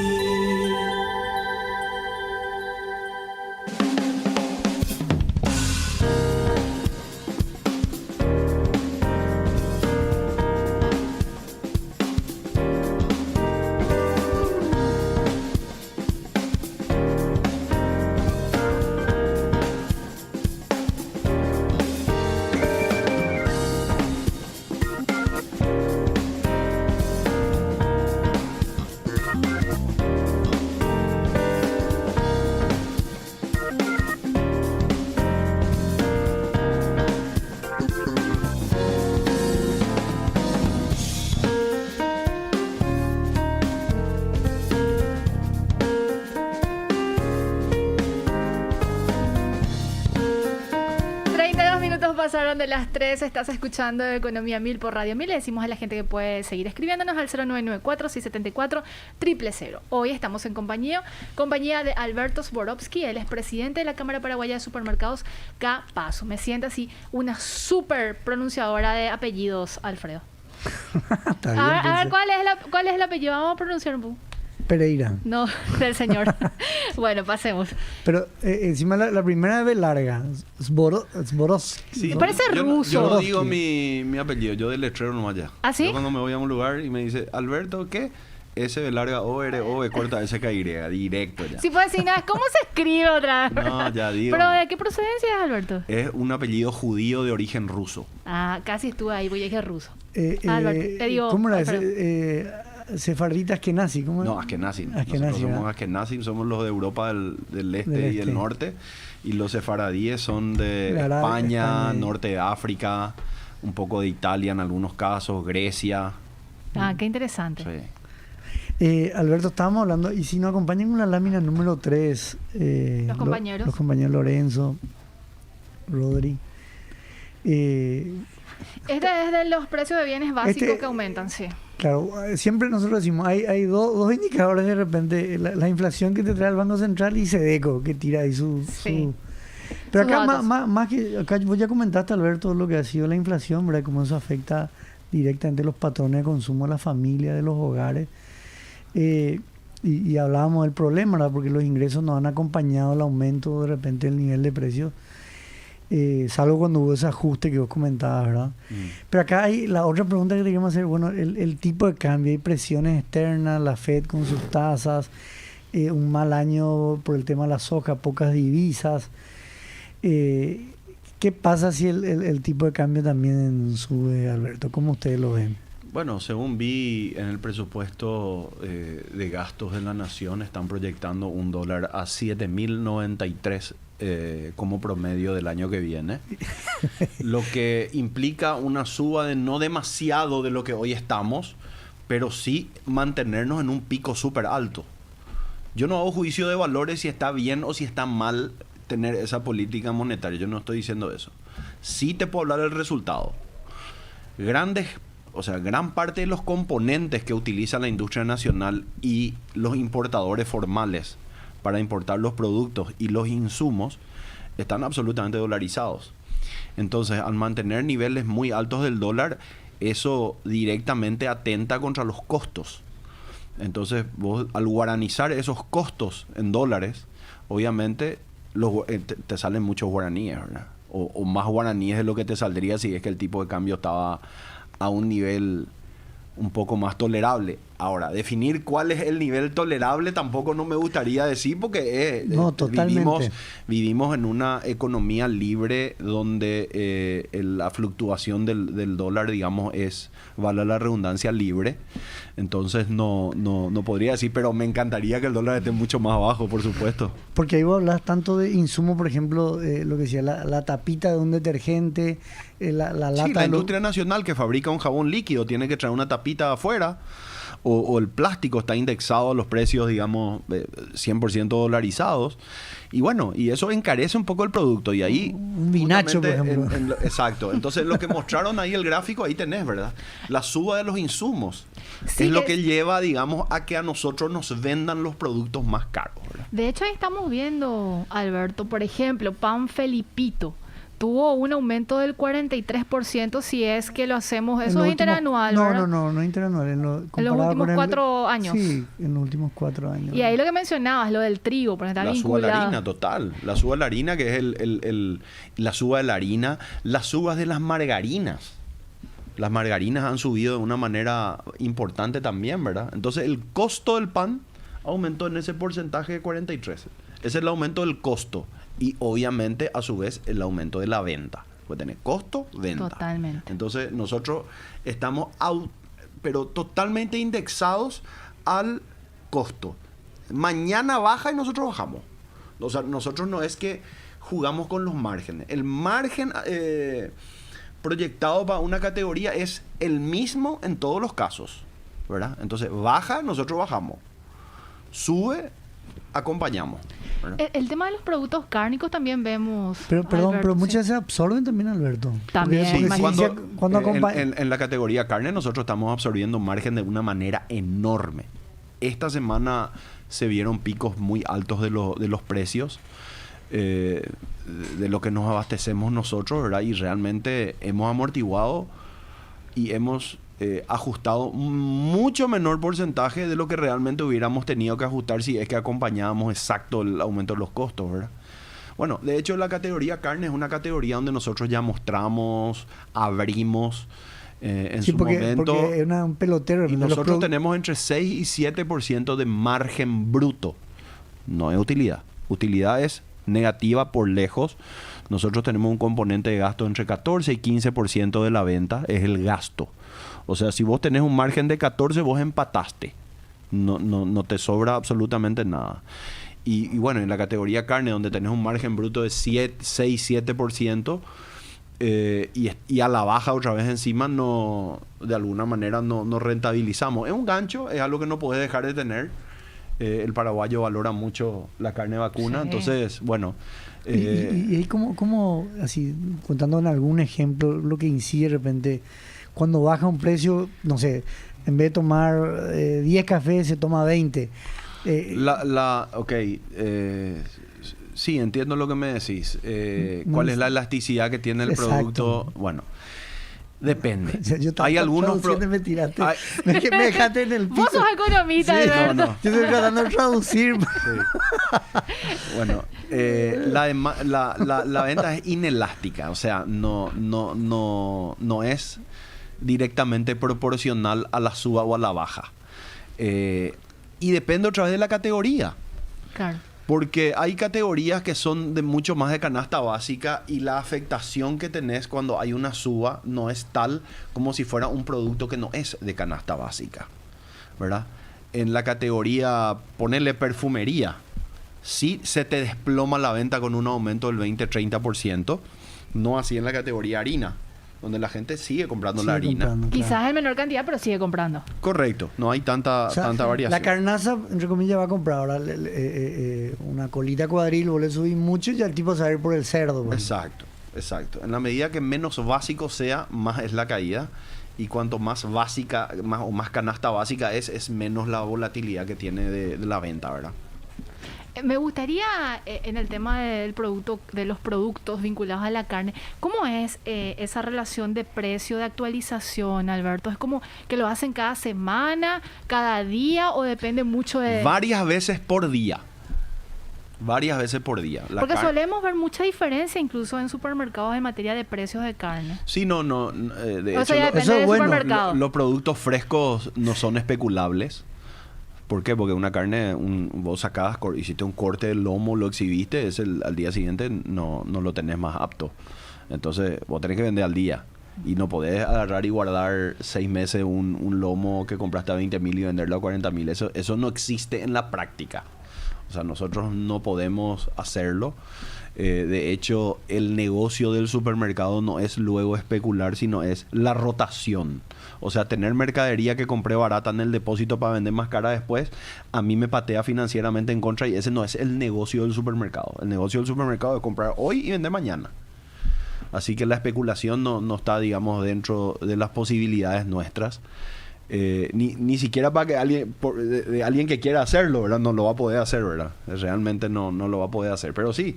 Speaker 2: Pasaron de las 3, estás escuchando Economía Mil por Radio Mil. Le decimos a la gente que puede seguir escribiéndonos al 0994-674-000. Hoy estamos en compañía de Alberto Zborowski, él es presidente de la Cámara Paraguaya de Supermercados Capazo. Me siento así una súper pronunciadora de apellidos, Alfredo.
Speaker 3: Está bien,
Speaker 2: a ver, ¿cuál es el apellido? Vamos a pronunciar un poco.
Speaker 3: Pereira.
Speaker 2: No, del señor. Bueno, pasemos.
Speaker 3: Pero encima la primera B larga. Zborowski.
Speaker 4: Sí,
Speaker 2: parece ruso.
Speaker 4: Yo no digo mi apellido, yo del letrero nomás ya.
Speaker 2: ¿Ah, sí?
Speaker 4: Yo cuando me voy a un lugar y me dice, Alberto, ¿qué? S B larga O R O B corta S K Y, directo ya.
Speaker 2: Sí, puedes decir nada. ¿Cómo se escribe otra vez?
Speaker 4: No, ya digo.
Speaker 2: ¿Pero de qué procedencia es, Alberto?
Speaker 4: Es un apellido judío de origen ruso.
Speaker 2: Ah, casi estuve ahí, voy a decir ruso. Alberto, te digo.
Speaker 3: ¿Cómo era ese? Sefarditas Ashkenazi, ¿cómo es?
Speaker 4: No, Ashkenazi.
Speaker 3: Ashkenazi,
Speaker 4: Nosotros somos Ashkenazi, somos los de Europa del este y el norte. Y los sefaradíes son de España, norte de África, un poco de Italia en algunos casos, Grecia.
Speaker 2: Ah, qué interesante.
Speaker 4: Sí.
Speaker 3: Alberto, estábamos hablando, y si nos acompañan con la lámina número 3,
Speaker 2: los compañeros.
Speaker 3: Los compañeros Lorenzo, Rodri.
Speaker 2: Este es de los precios de bienes básicos que aumentan, sí.
Speaker 3: Claro, siempre nosotros decimos, hay dos indicadores de repente, la inflación que te trae el Banco Central y Sedeco, que tira ahí su... Pero acá más que, acá vos ya comentaste, Alberto, lo que ha sido la inflación, ¿verdad? Cómo eso afecta directamente los patrones de consumo de la familia, de los hogares. Y hablábamos del problema, ¿verdad? Porque los ingresos no han acompañado el aumento de repente del nivel de precios. Salvo cuando hubo ese ajuste que vos comentabas, ¿verdad? Pero acá hay la otra pregunta que te queremos hacer, bueno, el tipo de cambio, hay presiones externas, la Fed con sus tasas, un mal año por el tema de la soja, pocas divisas. ¿Qué pasa si el tipo de cambio también sube, Alberto? ¿Cómo ustedes lo ven?
Speaker 4: Bueno, según vi en el presupuesto de gastos de la nación, están proyectando $1 a 7.093 como promedio del año que viene. Lo que implica una suba de no demasiado de lo que hoy estamos, pero sí mantenernos en un pico súper alto. Yo no hago juicio de valores si está bien o si está mal tener esa política monetaria. Yo no estoy diciendo eso. Sí te puedo hablar del resultado. Gran parte de los componentes que utiliza la industria nacional y los importadores formales para importar los productos y los insumos están absolutamente dolarizados. Entonces, al mantener niveles muy altos del dólar, eso directamente atenta contra los costos. Entonces, vos al guaranizar esos costos en dólares, obviamente te salen muchos guaraníes, ¿verdad? O más guaraníes de lo que te saldría si es que el tipo de cambio estaba a un nivel un poco más tolerable. Ahora, definir cuál es el nivel tolerable tampoco no me gustaría decir porque
Speaker 3: totalmente.
Speaker 4: Vivimos en una economía libre donde la fluctuación del dólar, digamos, es, vale la redundancia, libre. Entonces no podría decir, pero me encantaría que el dólar esté mucho más bajo, por supuesto.
Speaker 3: Porque ahí vos hablas tanto de insumo, por ejemplo, lo que decía, la tapita de un detergente, la lata...
Speaker 4: Sí, la industria nacional que fabrica un jabón líquido tiene que traer una tapita afuera, o el plástico está indexado a los precios, digamos, 100% dolarizados. Y bueno, y eso encarece un poco el producto. Y ahí...
Speaker 3: Un vinacho, por ejemplo.
Speaker 4: Exacto. Entonces, lo que mostraron ahí el gráfico, ahí tenés, ¿verdad? La suba de los insumos
Speaker 2: Sí,
Speaker 4: es lo que lleva, digamos, a que a nosotros nos vendan los productos más caros, ¿verdad?
Speaker 2: De hecho, ahí estamos viendo, Alberto, por ejemplo, pan Felipito. Tuvo un aumento del 43% si es que lo hacemos, eso es interanual, ¿verdad?
Speaker 3: No interanual. En los
Speaker 2: últimos 4 años.
Speaker 3: Sí, en los últimos 4 años.
Speaker 2: Y ahí lo que mencionabas, lo del trigo, porque está
Speaker 4: La suba de
Speaker 2: vinculado.
Speaker 4: la harina, total. La suba de la harina, que es la suba de la harina. Las subas de las margarinas. Las margarinas han subido de una manera importante también, ¿verdad? Entonces, el costo del pan aumentó en ese porcentaje de 43. Ese es el aumento del costo. Y obviamente, a su vez, el aumento de la venta. Puede tener costo, venta.
Speaker 2: Totalmente.
Speaker 4: Entonces, nosotros estamos pero totalmente indexados al costo. Mañana baja y nosotros bajamos. O sea, nosotros no es que jugamos con los márgenes. El margen proyectado para una categoría es el mismo en todos los casos, ¿verdad? Entonces, baja, nosotros bajamos. Sube, acompañamos.
Speaker 2: El tema de los productos cárnicos también vemos.
Speaker 3: Pero
Speaker 2: Alberto,
Speaker 3: muchas veces absorben también, Alberto.
Speaker 2: También,
Speaker 3: Porque
Speaker 2: sí,
Speaker 3: cuando
Speaker 4: en la categoría carne nosotros estamos absorbiendo margen de una manera enorme. Esta semana se vieron picos muy altos de los precios de lo que nos abastecemos nosotros, ¿verdad? Y realmente hemos amortiguado y hemos ajustado mucho menor porcentaje de lo que realmente hubiéramos tenido que ajustar si es que acompañábamos exacto el aumento de los costos, ¿verdad? Bueno, de hecho la categoría carne es una categoría donde nosotros ya mostramos, abrimos en su momento.
Speaker 3: Porque es un pelotero.
Speaker 4: Y nosotros tenemos entre 6 y 7% de margen bruto. No es utilidad. Utilidad es negativa por lejos. Nosotros tenemos un componente de gasto entre 14 y 15% de la venta, es el gasto. O sea, si vos tenés un margen de 14, vos empataste. No te sobra absolutamente nada. Y bueno, en la categoría carne, donde tenés un margen bruto de 6-7%, y a la baja otra vez encima, de alguna manera no rentabilizamos. Es un gancho, es algo que no podés dejar de tener. El paraguayo valora mucho la carne vacuna, sí. Entonces, bueno...
Speaker 3: y como así, contando en algún ejemplo, lo que incide de repente... Cuando baja un precio, no sé, en vez de tomar 10 cafés, se toma 20.
Speaker 4: Sí, entiendo lo que me decís. ¿Cuál es la elasticidad que tiene el producto? Bueno, depende. Hay algunos...
Speaker 3: me tiraste. Me dejaste en el piso.
Speaker 2: Vos sos economista,
Speaker 3: sí,
Speaker 2: Alberto.
Speaker 3: No. Yo estoy tratando de traducir.
Speaker 4: Sí. Bueno, la venta es inelástica. O sea, no es... directamente proporcional a la suba o a la baja. Y depende otra vez de la categoría.
Speaker 2: Claro.
Speaker 4: Porque hay categorías que son de mucho más de canasta básica y la afectación que tenés cuando hay una suba no es tal como si fuera un producto que no es de canasta básica, ¿verdad? En la categoría, ponerle perfumería, sí se te desploma la venta con un aumento del 20-30%, no así en la categoría harina, donde la gente sigue comprando la harina.
Speaker 3: Claro.
Speaker 2: Quizás en menor cantidad, pero sigue comprando.
Speaker 4: Correcto, no hay tanta variación.
Speaker 3: La carnaza, entre comillas, va a comprar ahora una colita cuadril, vos le subís mucho y ya el tipo se va a ir por el cerdo. Pues.
Speaker 4: Exacto. En la medida que menos básico sea, más es la caída. Y cuanto más básica, más canasta básica es menos la volatilidad que tiene de la venta, ¿verdad?
Speaker 2: Me gustaría, en el tema del producto, de los productos vinculados a la carne, ¿cómo es esa relación de precio, de actualización, Alberto? ¿Es como que lo hacen cada semana, cada día o depende mucho de...?
Speaker 4: Varias veces por día. Varias veces por día.
Speaker 2: Porque solemos ver mucha diferencia incluso en supermercados en materia de precios de carne.
Speaker 4: Sí, de
Speaker 2: o sea, ya
Speaker 4: hecho,
Speaker 2: depende del supermercado.
Speaker 4: los productos frescos no son especulables. ¿Por qué? Porque una carne, vos sacabas, hiciste un corte del lomo, lo exhibiste, al día siguiente no lo tenés más apto. Entonces, vos tenés que vender al día. Y no podés agarrar y guardar 6 meses un lomo que compraste a 20.000 y venderlo a 40.000. Eso no existe en la práctica. O sea, nosotros no podemos hacerlo. De hecho, el negocio del supermercado no es luego especular, sino es la rotación. O sea, tener mercadería que compré barata en el depósito para vender más cara después, a mí me patea financieramente en contra y ese no es el negocio del supermercado. El negocio del supermercado es comprar hoy y vender mañana. Así que la especulación no está, digamos, dentro de las posibilidades nuestras. Ni siquiera para que alguien que quiera hacerlo, ¿verdad? No lo va a poder hacer, ¿verdad? Realmente no lo va a poder hacer. Pero sí,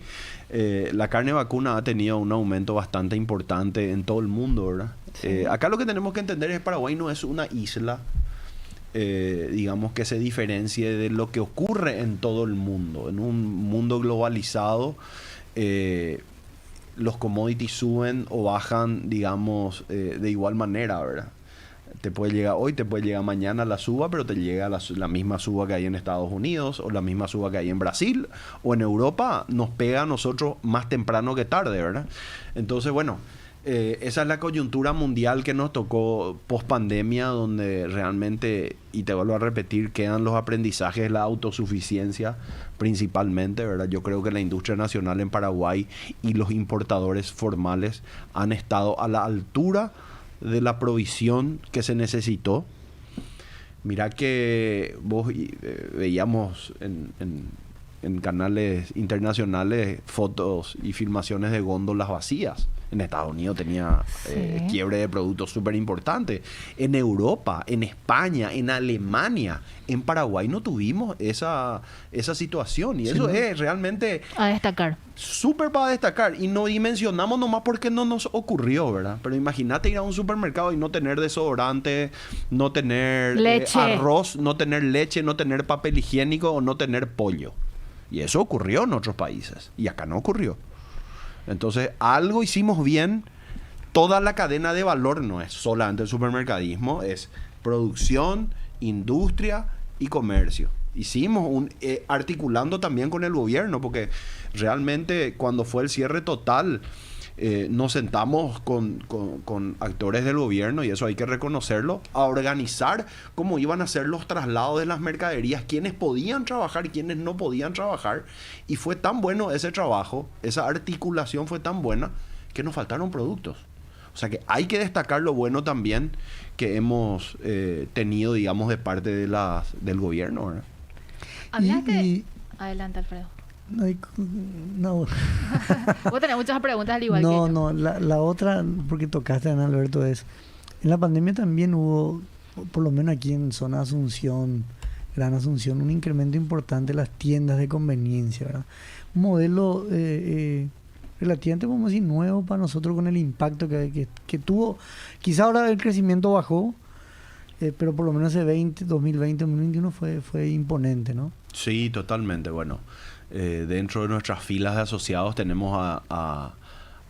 Speaker 4: la carne vacuna ha tenido un aumento bastante importante en todo el mundo, ¿verdad? Sí. Acá lo que tenemos que entender es que Paraguay no es una isla, digamos, que se diferencie de lo que ocurre en todo el mundo. En un mundo globalizado, los commodities suben o bajan, digamos, de igual manera, ¿verdad? Te puede llegar hoy, te puede llegar mañana la suba, pero te llega la misma suba que hay en Estados Unidos o la misma suba que hay en Brasil o en Europa. Nos pega a nosotros más temprano que tarde, ¿verdad? Entonces, bueno, esa es la coyuntura mundial que nos tocó post pandemia, donde realmente, y te vuelvo a repetir, quedan los aprendizajes de la autosuficiencia principalmente, ¿verdad? Yo creo que la industria nacional en Paraguay y los importadores formales han estado a la altura de la provisión que se necesitó. Mira que vos veíamos en canales internacionales fotos y filmaciones de góndolas vacías. En Estados Unidos tenía quiebre de productos súper importante. En Europa, en España, en Alemania, en Paraguay no tuvimos esa situación. Y eso es realmente...
Speaker 2: a destacar.
Speaker 4: Súper para destacar. Y no dimensionamos nomás porque no nos ocurrió, ¿verdad? Pero imagínate ir a un supermercado y no tener desodorante, no tener arroz, no tener leche, no tener papel higiénico o no tener pollo. Y eso ocurrió en otros países. Y acá no ocurrió. Entonces, algo hicimos bien. Toda la cadena de valor no es solamente el supermercadismo, es producción, industria y comercio. Hicimos articulando también con el gobierno, porque realmente cuando fue el cierre total, nos sentamos con actores del gobierno, y eso hay que reconocerlo, a organizar cómo iban a ser los traslados de las mercaderías, quiénes podían trabajar y quiénes no podían trabajar. Y fue tan bueno ese trabajo, esa articulación fue tan buena, que nos faltaron productos. O sea que hay que destacar lo bueno también que hemos tenido, digamos, de parte del gobierno, ¿verdad?
Speaker 2: Adelante, Alfredo.
Speaker 3: No.
Speaker 2: Vos tenés muchas preguntas al igual que yo.
Speaker 3: No, la otra, porque tocaste, Ana Alberto, es... En la pandemia también hubo, por lo menos aquí en zona Asunción, Gran Asunción, un incremento importante de las tiendas de conveniencia, ¿verdad? Un modelo relativamente, vamos a decir, nuevo para nosotros, con el impacto que tuvo. Quizá ahora el crecimiento bajó, pero por lo menos ese 2020, 2021 fue imponente, ¿no?
Speaker 4: Sí, totalmente. Bueno, dentro de nuestras filas de asociados tenemos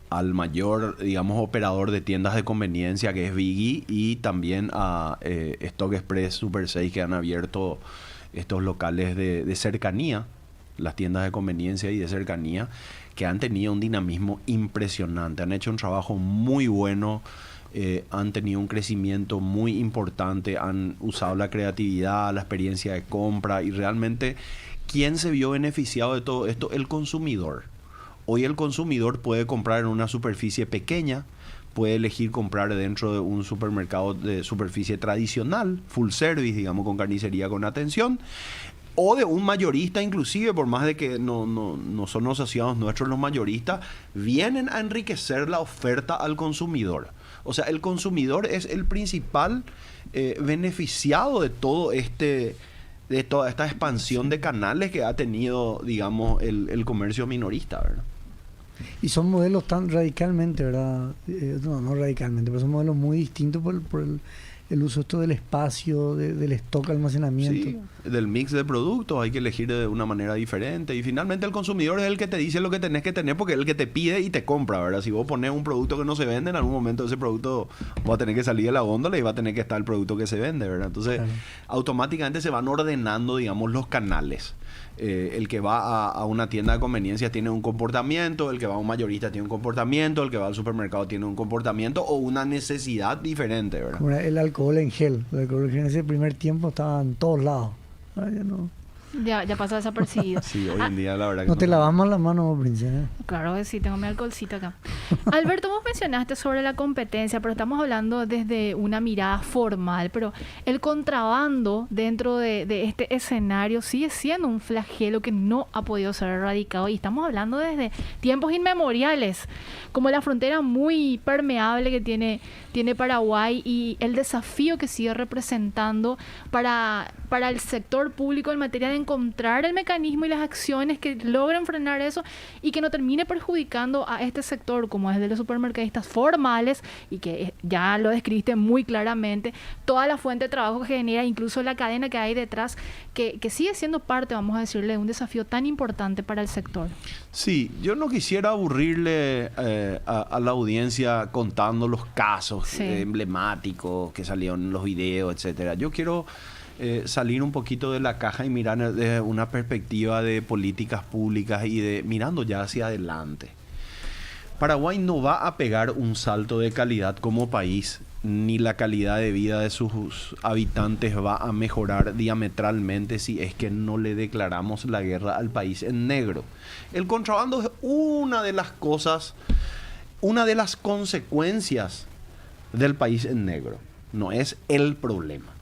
Speaker 4: al mayor, digamos, operador de tiendas de conveniencia, que es Biggie, y también a Stock Express, Super 6, que han abierto estos locales de cercanía, las tiendas de conveniencia y de cercanía, que han tenido un dinamismo impresionante. Han hecho un trabajo muy bueno, han tenido un crecimiento muy importante, han usado la creatividad, la experiencia de compra, y realmente, ¿quién se vio beneficiado de todo esto? El consumidor. Hoy el consumidor puede comprar en una superficie pequeña, puede elegir comprar dentro de un supermercado de superficie tradicional, full service, digamos, con carnicería, con atención, o de un mayorista inclusive, por más de que no son asociados nuestros los mayoristas, vienen a enriquecer la oferta al consumidor. O sea, el consumidor es el principal beneficiado de todo este de toda esta expansión de canales que ha tenido, digamos, el comercio minorista, ¿verdad?
Speaker 3: Y son modelos tan radicalmente, ¿verdad? No radicalmente, pero son modelos muy distintos por el uso esto del espacio, del stock, almacenamiento.
Speaker 4: Sí, del mix de productos hay que elegir de una manera diferente. Y finalmente el consumidor es el que te dice lo que tenés que tener porque es el que te pide y te compra, ¿verdad? Si vos pones un producto que no se vende, en algún momento ese producto va a tener que salir de la góndola y va a tener que estar el producto que se vende, ¿verdad? Entonces, automáticamente se van ordenando, digamos, los canales. El que va a una tienda de conveniencia tiene un comportamiento, el que va a un mayorista tiene un comportamiento, el que va al supermercado tiene un comportamiento o una necesidad diferente, ¿verdad?
Speaker 3: Como el alcohol en gel. El alcohol en gel en ese primer tiempo estaba en todos lados. Ahora ya no.
Speaker 2: Ya pasa desapercibido.
Speaker 4: Sí, hoy en día la verdad que
Speaker 3: No te lavas más las manos, princesa.
Speaker 2: Claro que sí, tengo mi alcoholcito acá. Alberto, vos mencionaste sobre la competencia, pero estamos hablando desde una mirada formal, pero el contrabando dentro de este escenario sigue siendo un flagelo que no ha podido ser erradicado, y estamos hablando desde tiempos inmemoriales, como la frontera muy permeable que tiene Paraguay y el desafío que sigue representando para el sector público en materia de encontrar el mecanismo y las acciones que logren frenar eso y que no termine perjudicando a este sector como es de los supermercadistas formales, y que ya lo describiste muy claramente, toda la fuente de trabajo que genera, incluso la cadena que hay detrás, que sigue siendo parte, vamos a decirle, de un desafío tan importante para el sector.
Speaker 4: Sí, yo no quisiera aburrirle a la audiencia contando los casos emblemáticos que salieron en los videos, etcétera. Yo quiero salir un poquito de la caja y mirar desde una perspectiva de políticas públicas y de mirando ya hacia adelante. Paraguay no va a pegar un salto de calidad como país, ni la calidad de vida de sus habitantes va a mejorar diametralmente si es que no le declaramos la guerra al país en negro. El contrabando es una de las cosas, una de las consecuencias del país en negro. No es el problema.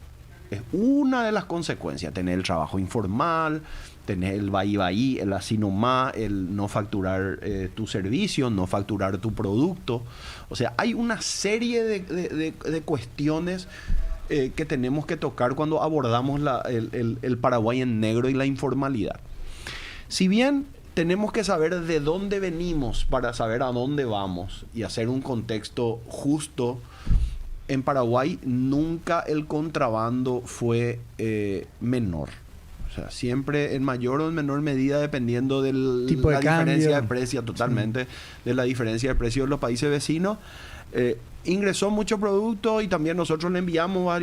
Speaker 4: Es una de las consecuencias. Tener el trabajo informal, tener el vaí, el así nomás, el no facturar tu servicio, no facturar tu producto. O sea, hay una serie de cuestiones que tenemos que tocar cuando abordamos el Paraguay en negro y la informalidad. Si bien tenemos que saber de dónde venimos para saber a dónde vamos y hacer un contexto justo, en Paraguay nunca el contrabando fue menor. O sea, siempre en mayor o en menor medida, dependiendo de la diferencia de precio, totalmente, de la diferencia de precio de los países vecinos. Ingresó mucho producto y también nosotros le enviamos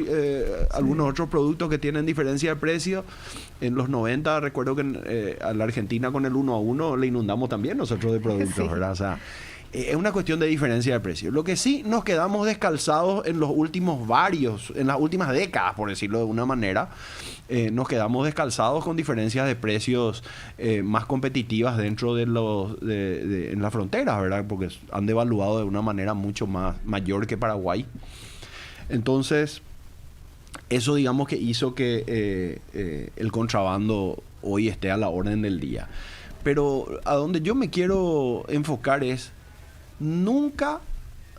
Speaker 4: algunos otros productos que tienen diferencia de precio. En los 90 recuerdo que a la Argentina con el 1-1 le inundamos también nosotros de productos, ¿verdad? O sea, es una cuestión de diferencia de precio. Lo que sí nos quedamos descalzados en las últimas décadas, por decirlo de una manera, nos quedamos descalzados con diferencias de precios más competitivas dentro en las fronteras, ¿verdad? Porque han devaluado de una manera mucho mayor que Paraguay. Entonces, eso digamos que hizo que el contrabando hoy esté a la orden del día. Pero a donde yo me quiero enfocar es nunca,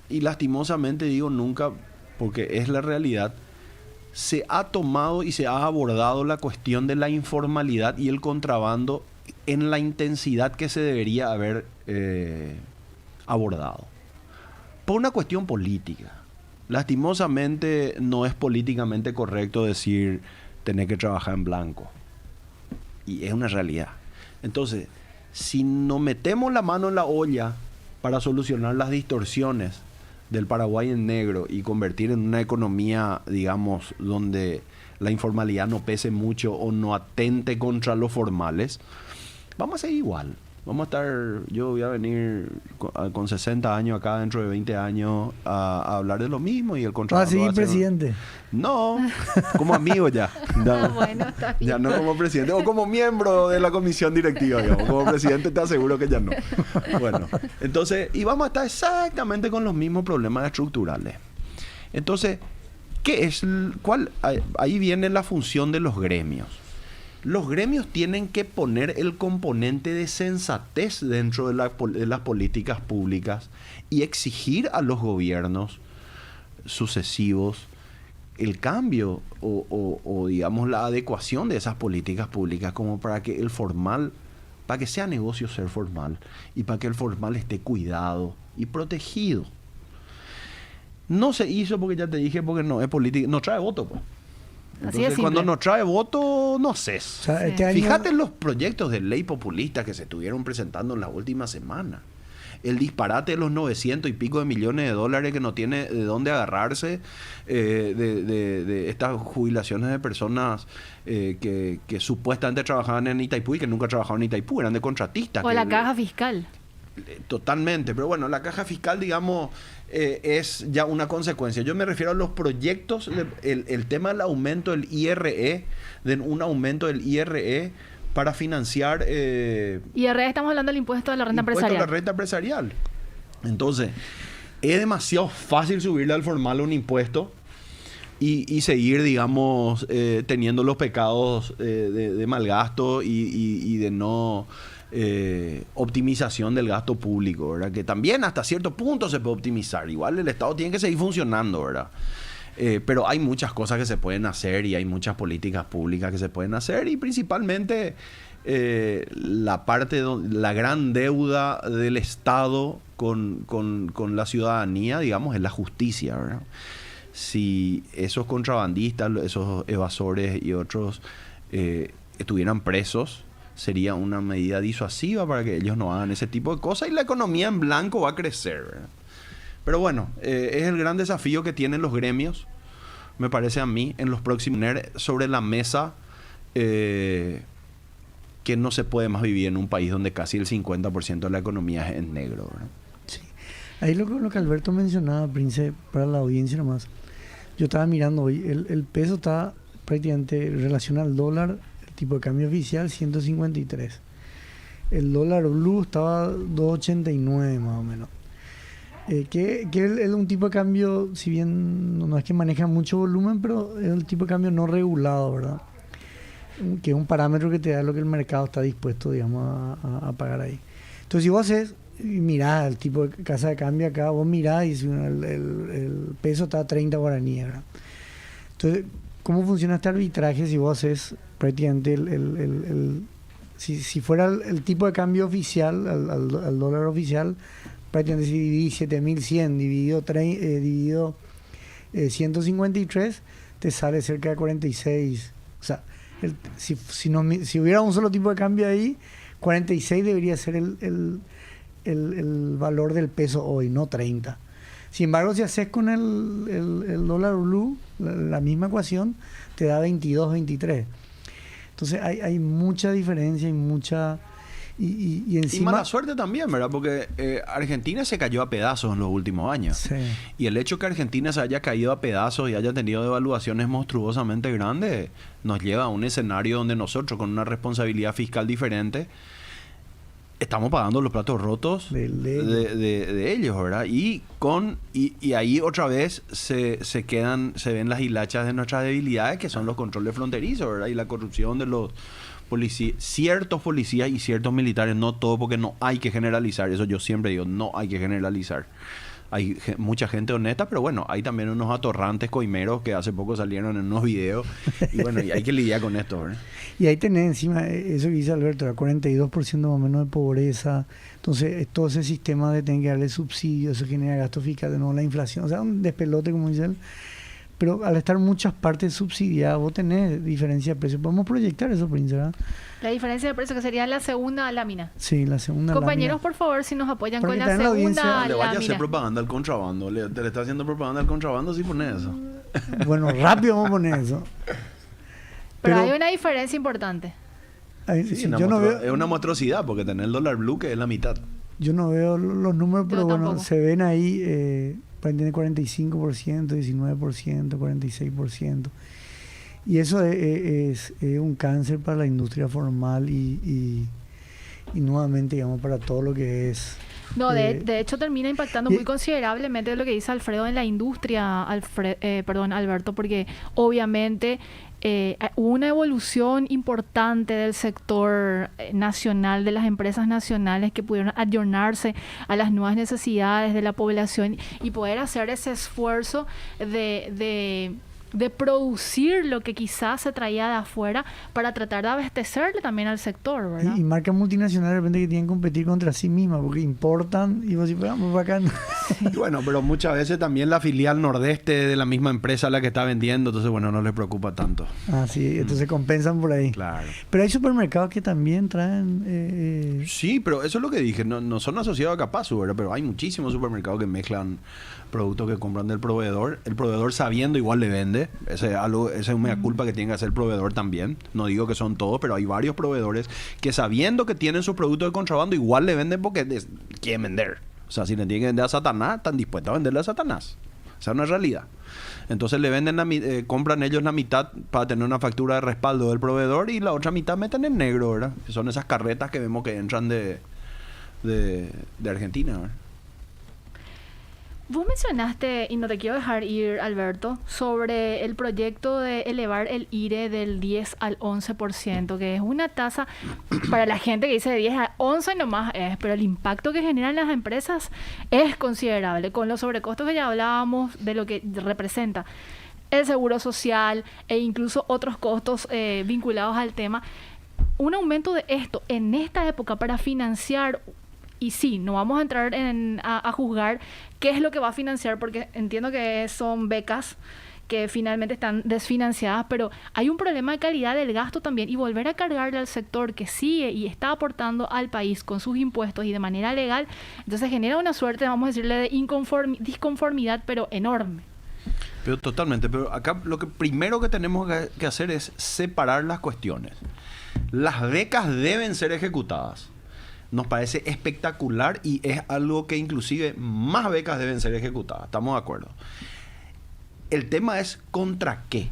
Speaker 4: y lastimosamente digo nunca porque es la realidad, se ha tomado y se ha abordado la cuestión de la informalidad y el contrabando en la intensidad que se debería haber abordado. Por una cuestión política. Lastimosamente no es políticamente correcto decir tener que trabajar en blanco. Y es una realidad. Entonces, si nos metemos la mano en la olla para solucionar las distorsiones del Paraguay en negro y convertir en una economía, digamos, donde la informalidad no pese mucho o no atente contra los formales, vamos a seguir igual. Vamos a estar, yo voy a venir con 60 años acá dentro de 20 años a hablar de lo mismo y el contrato.
Speaker 3: ¿Va a seguir presidente?
Speaker 4: No, como amigo ya. No,
Speaker 2: bueno, está bien.
Speaker 4: Ya no como presidente o como miembro de la comisión directiva, digamos. Como presidente te aseguro que ya no. Bueno, entonces, y vamos a estar exactamente con los mismos problemas estructurales. Entonces, ¿qué es? Ahí viene la función de los gremios. Los gremios tienen que poner el componente de sensatez dentro de las políticas públicas y exigir a los gobiernos sucesivos el cambio o digamos la adecuación de esas políticas públicas como para que el formal, para que sea negocio ser formal y para que el formal esté cuidado y protegido. No se hizo porque ya te dije, porque no es política, no trae voto, pues. Entonces, cuando no trae voto, no sé. O
Speaker 3: sea, este año...
Speaker 4: Fíjate en los proyectos de ley populista que se estuvieron presentando en las últimas semanas. El disparate de los 900 y pico de millones de dólares que no tiene de dónde agarrarse de estas jubilaciones de personas que supuestamente trabajaban en Itaipú y que nunca trabajaban en Itaipú, eran de contratistas.
Speaker 2: O la caja fiscal.
Speaker 4: Totalmente, pero bueno, la caja fiscal, digamos, es ya una consecuencia. Yo me refiero a los proyectos, el tema del aumento del IRE, de un aumento del IRE para financiar...
Speaker 2: IRE, estamos hablando del impuesto a la renta empresarial.
Speaker 4: Impuesto a la renta empresarial. Entonces, es demasiado fácil subirle al formal un impuesto y seguir, digamos, teniendo los pecados de mal gasto y de no... optimización del gasto público, ¿verdad? Que también hasta cierto punto se puede optimizar. Igual el Estado tiene que seguir funcionando, ¿verdad? Pero hay muchas cosas que se pueden hacer y hay muchas políticas públicas que se pueden hacer y principalmente la gran deuda del Estado con la ciudadanía, digamos, es la justicia, ¿verdad? Si esos contrabandistas, esos evasores y otros estuvieran presos, sería una medida disuasiva para que ellos no hagan ese tipo de cosas y la economía en blanco va a crecer, ¿verdad? Pero bueno, es el gran desafío que tienen los gremios, me parece a mí, en los próximos poner sobre la mesa que no se puede más vivir en un país donde casi el 50% de la economía es en negro, ¿verdad?
Speaker 3: Sí. Ahí lo que Alberto mencionaba, Prince, para la audiencia nomás. Yo estaba mirando hoy, el peso está prácticamente en relación al dólar, el tipo de cambio oficial 153. El dólar blue estaba 2.89 más o menos. Que es un tipo de cambio, si bien no es que maneja mucho volumen, pero es el tipo de cambio no regulado, ¿verdad? Que es un parámetro que te da lo que el mercado está dispuesto, digamos, a pagar ahí. Entonces, si vos haces, mirá el tipo de casa de cambio acá, vos mirás y el peso está a 30 guaraníes, ¿verdad? Entonces, ¿cómo funciona este arbitraje si vos haces prácticamente si fuera el tipo de cambio oficial, al dólar oficial, prácticamente si dividís 7.100 dividido 153, te sale cerca de 46. O sea, si hubiera un solo tipo de cambio ahí, 46 debería ser el valor del peso hoy, no 30. Sin embargo, si haces con el dólar blue, la misma ecuación, te da 22, 23. Entonces hay mucha diferencia y mucha... Y encima...
Speaker 4: Y mala suerte también, ¿verdad? Porque Argentina se cayó a pedazos en los últimos años.
Speaker 3: Sí.
Speaker 4: Y el hecho que Argentina se haya caído a pedazos y haya tenido devaluaciones monstruosamente grandes nos lleva a un escenario donde nosotros, con una responsabilidad fiscal diferente, estamos pagando los platos rotos de ellos, ¿verdad? Y ahí otra vez se ven las hilachas de nuestras debilidades, que son los controles fronterizos, ¿verdad? Y la corrupción de los ciertos policías y ciertos militares, no todo, porque no hay que generalizar, eso yo siempre digo, no hay que generalizar. Hay mucha gente honesta, pero bueno, hay también unos atorrantes coimeros que hace poco salieron en unos videos y bueno, y hay que lidiar con esto, ¿verdad?
Speaker 3: Y ahí tenés encima eso que dice Alberto, el 42% más o menos de pobreza, entonces todo ese sistema de tener que darle subsidios, eso genera gasto fiscal, de nuevo la inflación, o sea, un despelote, como dice él. Pero al estar muchas partes subsidiadas, vos tenés diferencia de precio. Podemos proyectar eso, Prince, ¿verdad?
Speaker 2: La diferencia de precio, que sería la segunda lámina.
Speaker 3: Sí, la segunda
Speaker 2: Compañeros,
Speaker 3: lámina.
Speaker 2: por favor, si nos apoyan
Speaker 3: Porque
Speaker 2: con la segunda lámina.
Speaker 4: Le vaya a hacer propaganda al contrabando. Te le está haciendo propaganda al contrabando si pones eso.
Speaker 3: Bueno, rápido vamos a poner eso.
Speaker 2: Pero hay una diferencia importante.
Speaker 3: Sí, yo no veo,
Speaker 4: es una monstruosidad, porque tener el dólar blue, que es la mitad.
Speaker 3: Yo no veo los números, pero bueno,
Speaker 2: tampoco.
Speaker 3: se ven ahí... tiene 45%, 19%, 46%. Y eso es un cáncer para la industria formal y nuevamente, digamos, para todo lo que es...
Speaker 2: No, de hecho termina impactando muy considerablemente lo que dice Alfredo en la industria, Alberto, porque obviamente hubo una evolución importante del sector nacional, de las empresas nacionales que pudieron ayornarse a las nuevas necesidades de la población y poder hacer ese esfuerzo de de producir lo que quizás se traía de afuera para tratar de abastecerle también al sector, ¿verdad?
Speaker 3: Y marcas multinacionales de repente que tienen que competir contra sí mismas porque importan y vos decís, vamos para acá.
Speaker 4: Y bueno, pero muchas veces también la filial nordeste de la misma empresa a la que está vendiendo, entonces bueno, no les preocupa tanto.
Speaker 3: Ah, sí, entonces compensan por ahí.
Speaker 4: Claro.
Speaker 3: Pero hay supermercados que también traen...
Speaker 4: Sí, pero eso es lo que dije, no son asociados a Capazu, ¿verdad? Pero hay muchísimos supermercados que mezclan productos que compran del proveedor. El proveedor sabiendo igual le vende. Ese es una culpa que tiene que hacer el proveedor también. No digo que son todos, pero hay varios proveedores que sabiendo que tienen sus productos de contrabando igual le venden porque quieren vender. O sea, si le tienen que vender a Satanás, están dispuestos a venderle a Satanás. Esa es una realidad. Entonces le venden compran ellos la mitad para tener una factura de respaldo del proveedor y la otra mitad meten en negro, ¿verdad? Que son esas carretas que vemos que entran de Argentina, ¿verdad?
Speaker 2: Vos mencionaste, y no te quiero dejar ir, Alberto, sobre el proyecto de elevar el IRE del 10 al 11%, que es una tasa para la gente que dice de 10 a 11 nomás es, pero el impacto que generan las empresas es considerable, con los sobrecostos que ya hablábamos de lo que representa el seguro social e incluso otros costos vinculados al tema. Un aumento de esto en esta época para financiar. Y sí, no vamos a entrar a juzgar qué es lo que va a financiar, porque entiendo que son becas que finalmente están desfinanciadas, pero hay un problema de calidad del gasto también, y volver a cargarle al sector que sigue y está aportando al país con sus impuestos y de manera legal, entonces genera una suerte, vamos a decirle, de disconformidad, pero enorme.
Speaker 4: Pero totalmente, pero acá lo que primero que tenemos que hacer es separar las cuestiones. Las becas deben ser ejecutadas. Nos parece espectacular y es algo que inclusive más becas deben ser ejecutadas. Estamos de acuerdo. El tema es ¿contra qué?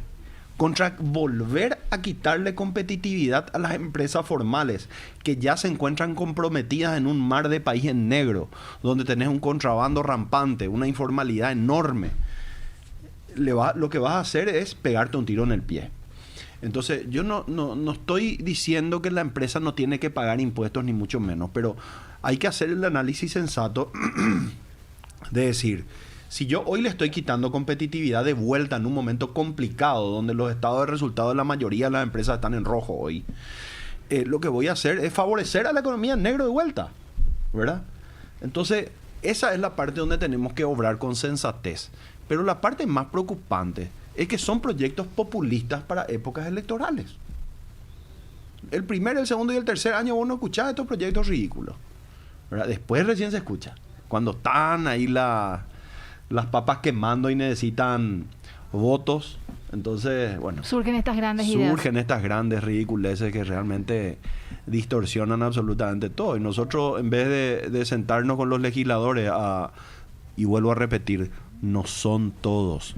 Speaker 4: Contra volver a quitarle competitividad a las empresas formales que ya se encuentran comprometidas en un mar de país en negro, donde tenés un contrabando rampante, una informalidad enorme. Lo que vas a hacer es pegarte un tiro en el pie. Entonces, yo no estoy diciendo que la empresa no tiene que pagar impuestos, ni mucho menos, pero hay que hacer el análisis sensato de decir, si yo hoy le estoy quitando competitividad de vuelta en un momento complicado, donde los estados de resultado de la mayoría de las empresas están en rojo hoy, lo que voy a hacer es favorecer a la economía en negro de vuelta, ¿verdad? Entonces, esa es la parte donde tenemos que obrar con sensatez. Pero la parte más preocupante es que son proyectos populistas para épocas electorales. El primer, el segundo y el tercer año vos no escuchás estos proyectos ridículos, ¿verdad? Después recién se escucha. Cuando están ahí las papas quemando y necesitan votos, entonces, bueno...
Speaker 2: Surgen estas grandes ideas.
Speaker 4: Surgen estas grandes ridiculeces que realmente distorsionan absolutamente todo. Y nosotros, en vez de sentarnos con los legisladores y vuelvo a repetir, no son todos.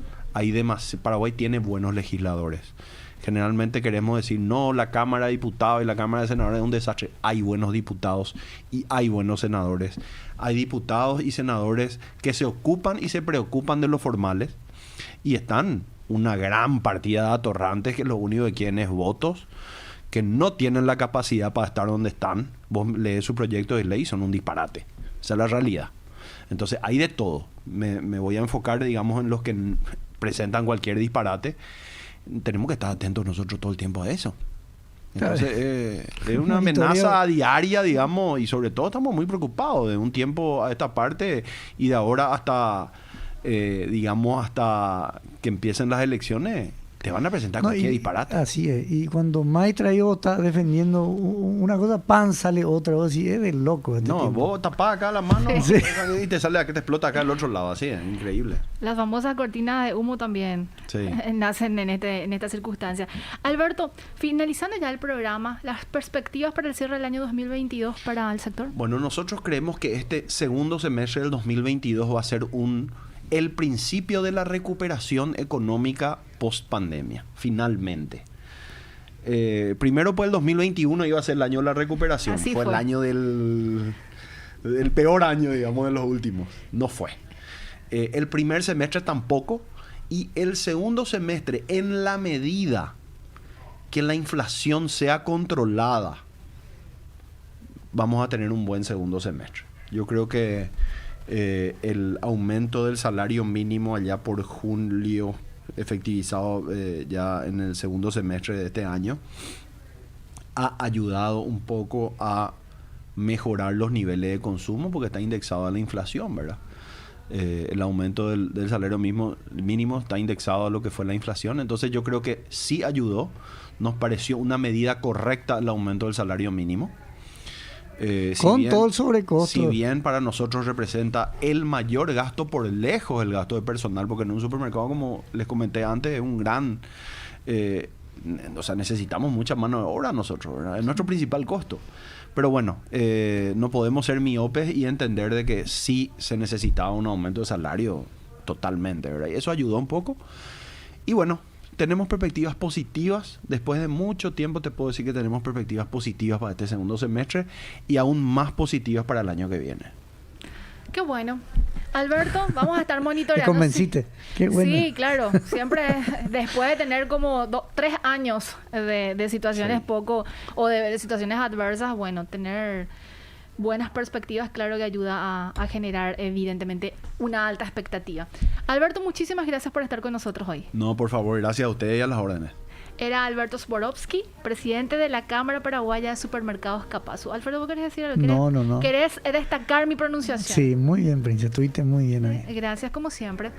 Speaker 4: Paraguay tiene buenos legisladores. Generalmente queremos decir, no, la Cámara de Diputados y la Cámara de Senadores es un desastre. Hay buenos diputados y hay buenos senadores. Hay diputados y senadores que se ocupan y se preocupan de los formales. Y están una gran partida de atorrantes que lo único que quieren es votos, que no tienen la capacidad para estar donde están. Vos lees su proyecto de ley y son un disparate. Esa es la realidad. Entonces hay de todo. Me voy a enfocar, digamos, en los que presentan cualquier disparate. Tenemos que estar atentos nosotros todo el tiempo a eso. Entonces, es una amenaza diaria, digamos, y sobre todo estamos muy preocupados de un tiempo a esta parte y de ahora hasta, digamos, hasta que empiecen las elecciones. Te van a presentar cualquier disparate.
Speaker 3: Así es. Y cuando May Traído está defendiendo una cosa, pan, sale otra. Vos sí, es de loco.
Speaker 4: Vos tapás acá la mano
Speaker 3: sí.
Speaker 4: Y te sale, que te explota acá al otro lado. Así es increíble.
Speaker 2: Las famosas cortinas de humo también nacen en esta circunstancia. Alberto, finalizando ya el programa, las perspectivas para el cierre del año 2022 para el sector.
Speaker 4: Bueno, nosotros creemos que este segundo semestre del 2022 va a ser el principio de la recuperación económica post-pandemia, finalmente. Primero, pues el 2021 iba a ser el año de la recuperación. Fue el año del peor año, digamos, de los últimos. No fue. El primer semestre tampoco. Y el segundo semestre, en la medida que la inflación sea controlada, vamos a tener un buen segundo semestre. Yo creo que el aumento del salario mínimo allá por julio, efectivizado ya en el segundo semestre de este año, ha ayudado un poco a mejorar los niveles de consumo porque está indexado a la inflación, ¿verdad? El aumento del salario mínimo está indexado a lo que fue la inflación. Entonces yo creo que sí ayudó. Nos pareció una medida correcta el aumento del salario mínimo.
Speaker 3: Con todo el sobrecosto.
Speaker 4: Si bien para nosotros representa el mayor gasto por lejos, el gasto de personal, porque en un supermercado, como les comenté antes, es un gran... o sea, necesitamos mucha mano de obra nosotros, ¿verdad? Es nuestro principal costo. Pero bueno, no podemos ser miopes y entender de que sí se necesitaba un aumento de salario totalmente, ¿verdad? Y eso ayudó un poco. Y bueno, tenemos perspectivas positivas. Después de mucho tiempo te puedo decir que tenemos perspectivas positivas para este segundo semestre y aún más positivas para el año que viene.
Speaker 2: Qué bueno. Alberto, vamos a estar monitoreando.
Speaker 3: ¿Te convenciste? Qué bueno.
Speaker 2: Sí, claro. Siempre después de tener como 3 años de situaciones poco o de situaciones adversas, bueno, tener buenas perspectivas, claro que ayuda a generar evidentemente una alta expectativa. Alberto, muchísimas gracias por estar con nosotros hoy.
Speaker 4: No, por favor, gracias a ustedes y a las órdenes.
Speaker 2: Era Alberto Zborowski, presidente de la Cámara Paraguaya de Supermercados Capazu. Alfredo, ¿vos querés decir algo?
Speaker 3: No.
Speaker 2: ¿Querés destacar mi pronunciación?
Speaker 3: Sí, muy bien, Prince. Estuviste muy bien hoy.
Speaker 2: Gracias, como siempre.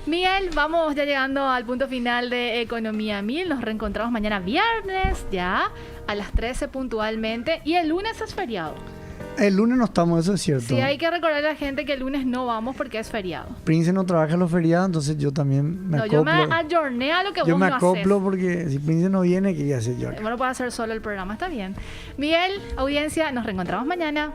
Speaker 2: Miguel, vamos ya llegando al punto final de Economía 1000. Nos reencontramos mañana viernes, ya, a las 13 puntualmente. Y el lunes es feriado.
Speaker 3: El lunes no estamos, eso es cierto.
Speaker 2: Sí, hay que recordar a la gente que el lunes no vamos porque es feriado.
Speaker 3: Prince no trabaja los feriados, entonces yo también me acoplo.
Speaker 2: Yo me ayorné a lo que vos no haces.
Speaker 3: Yo me acoplo porque si Prince no viene, ¿qué voy a hacer yo acá?
Speaker 2: Bueno, puedo hacer solo el programa, está bien. Miguel, audiencia, nos reencontramos mañana.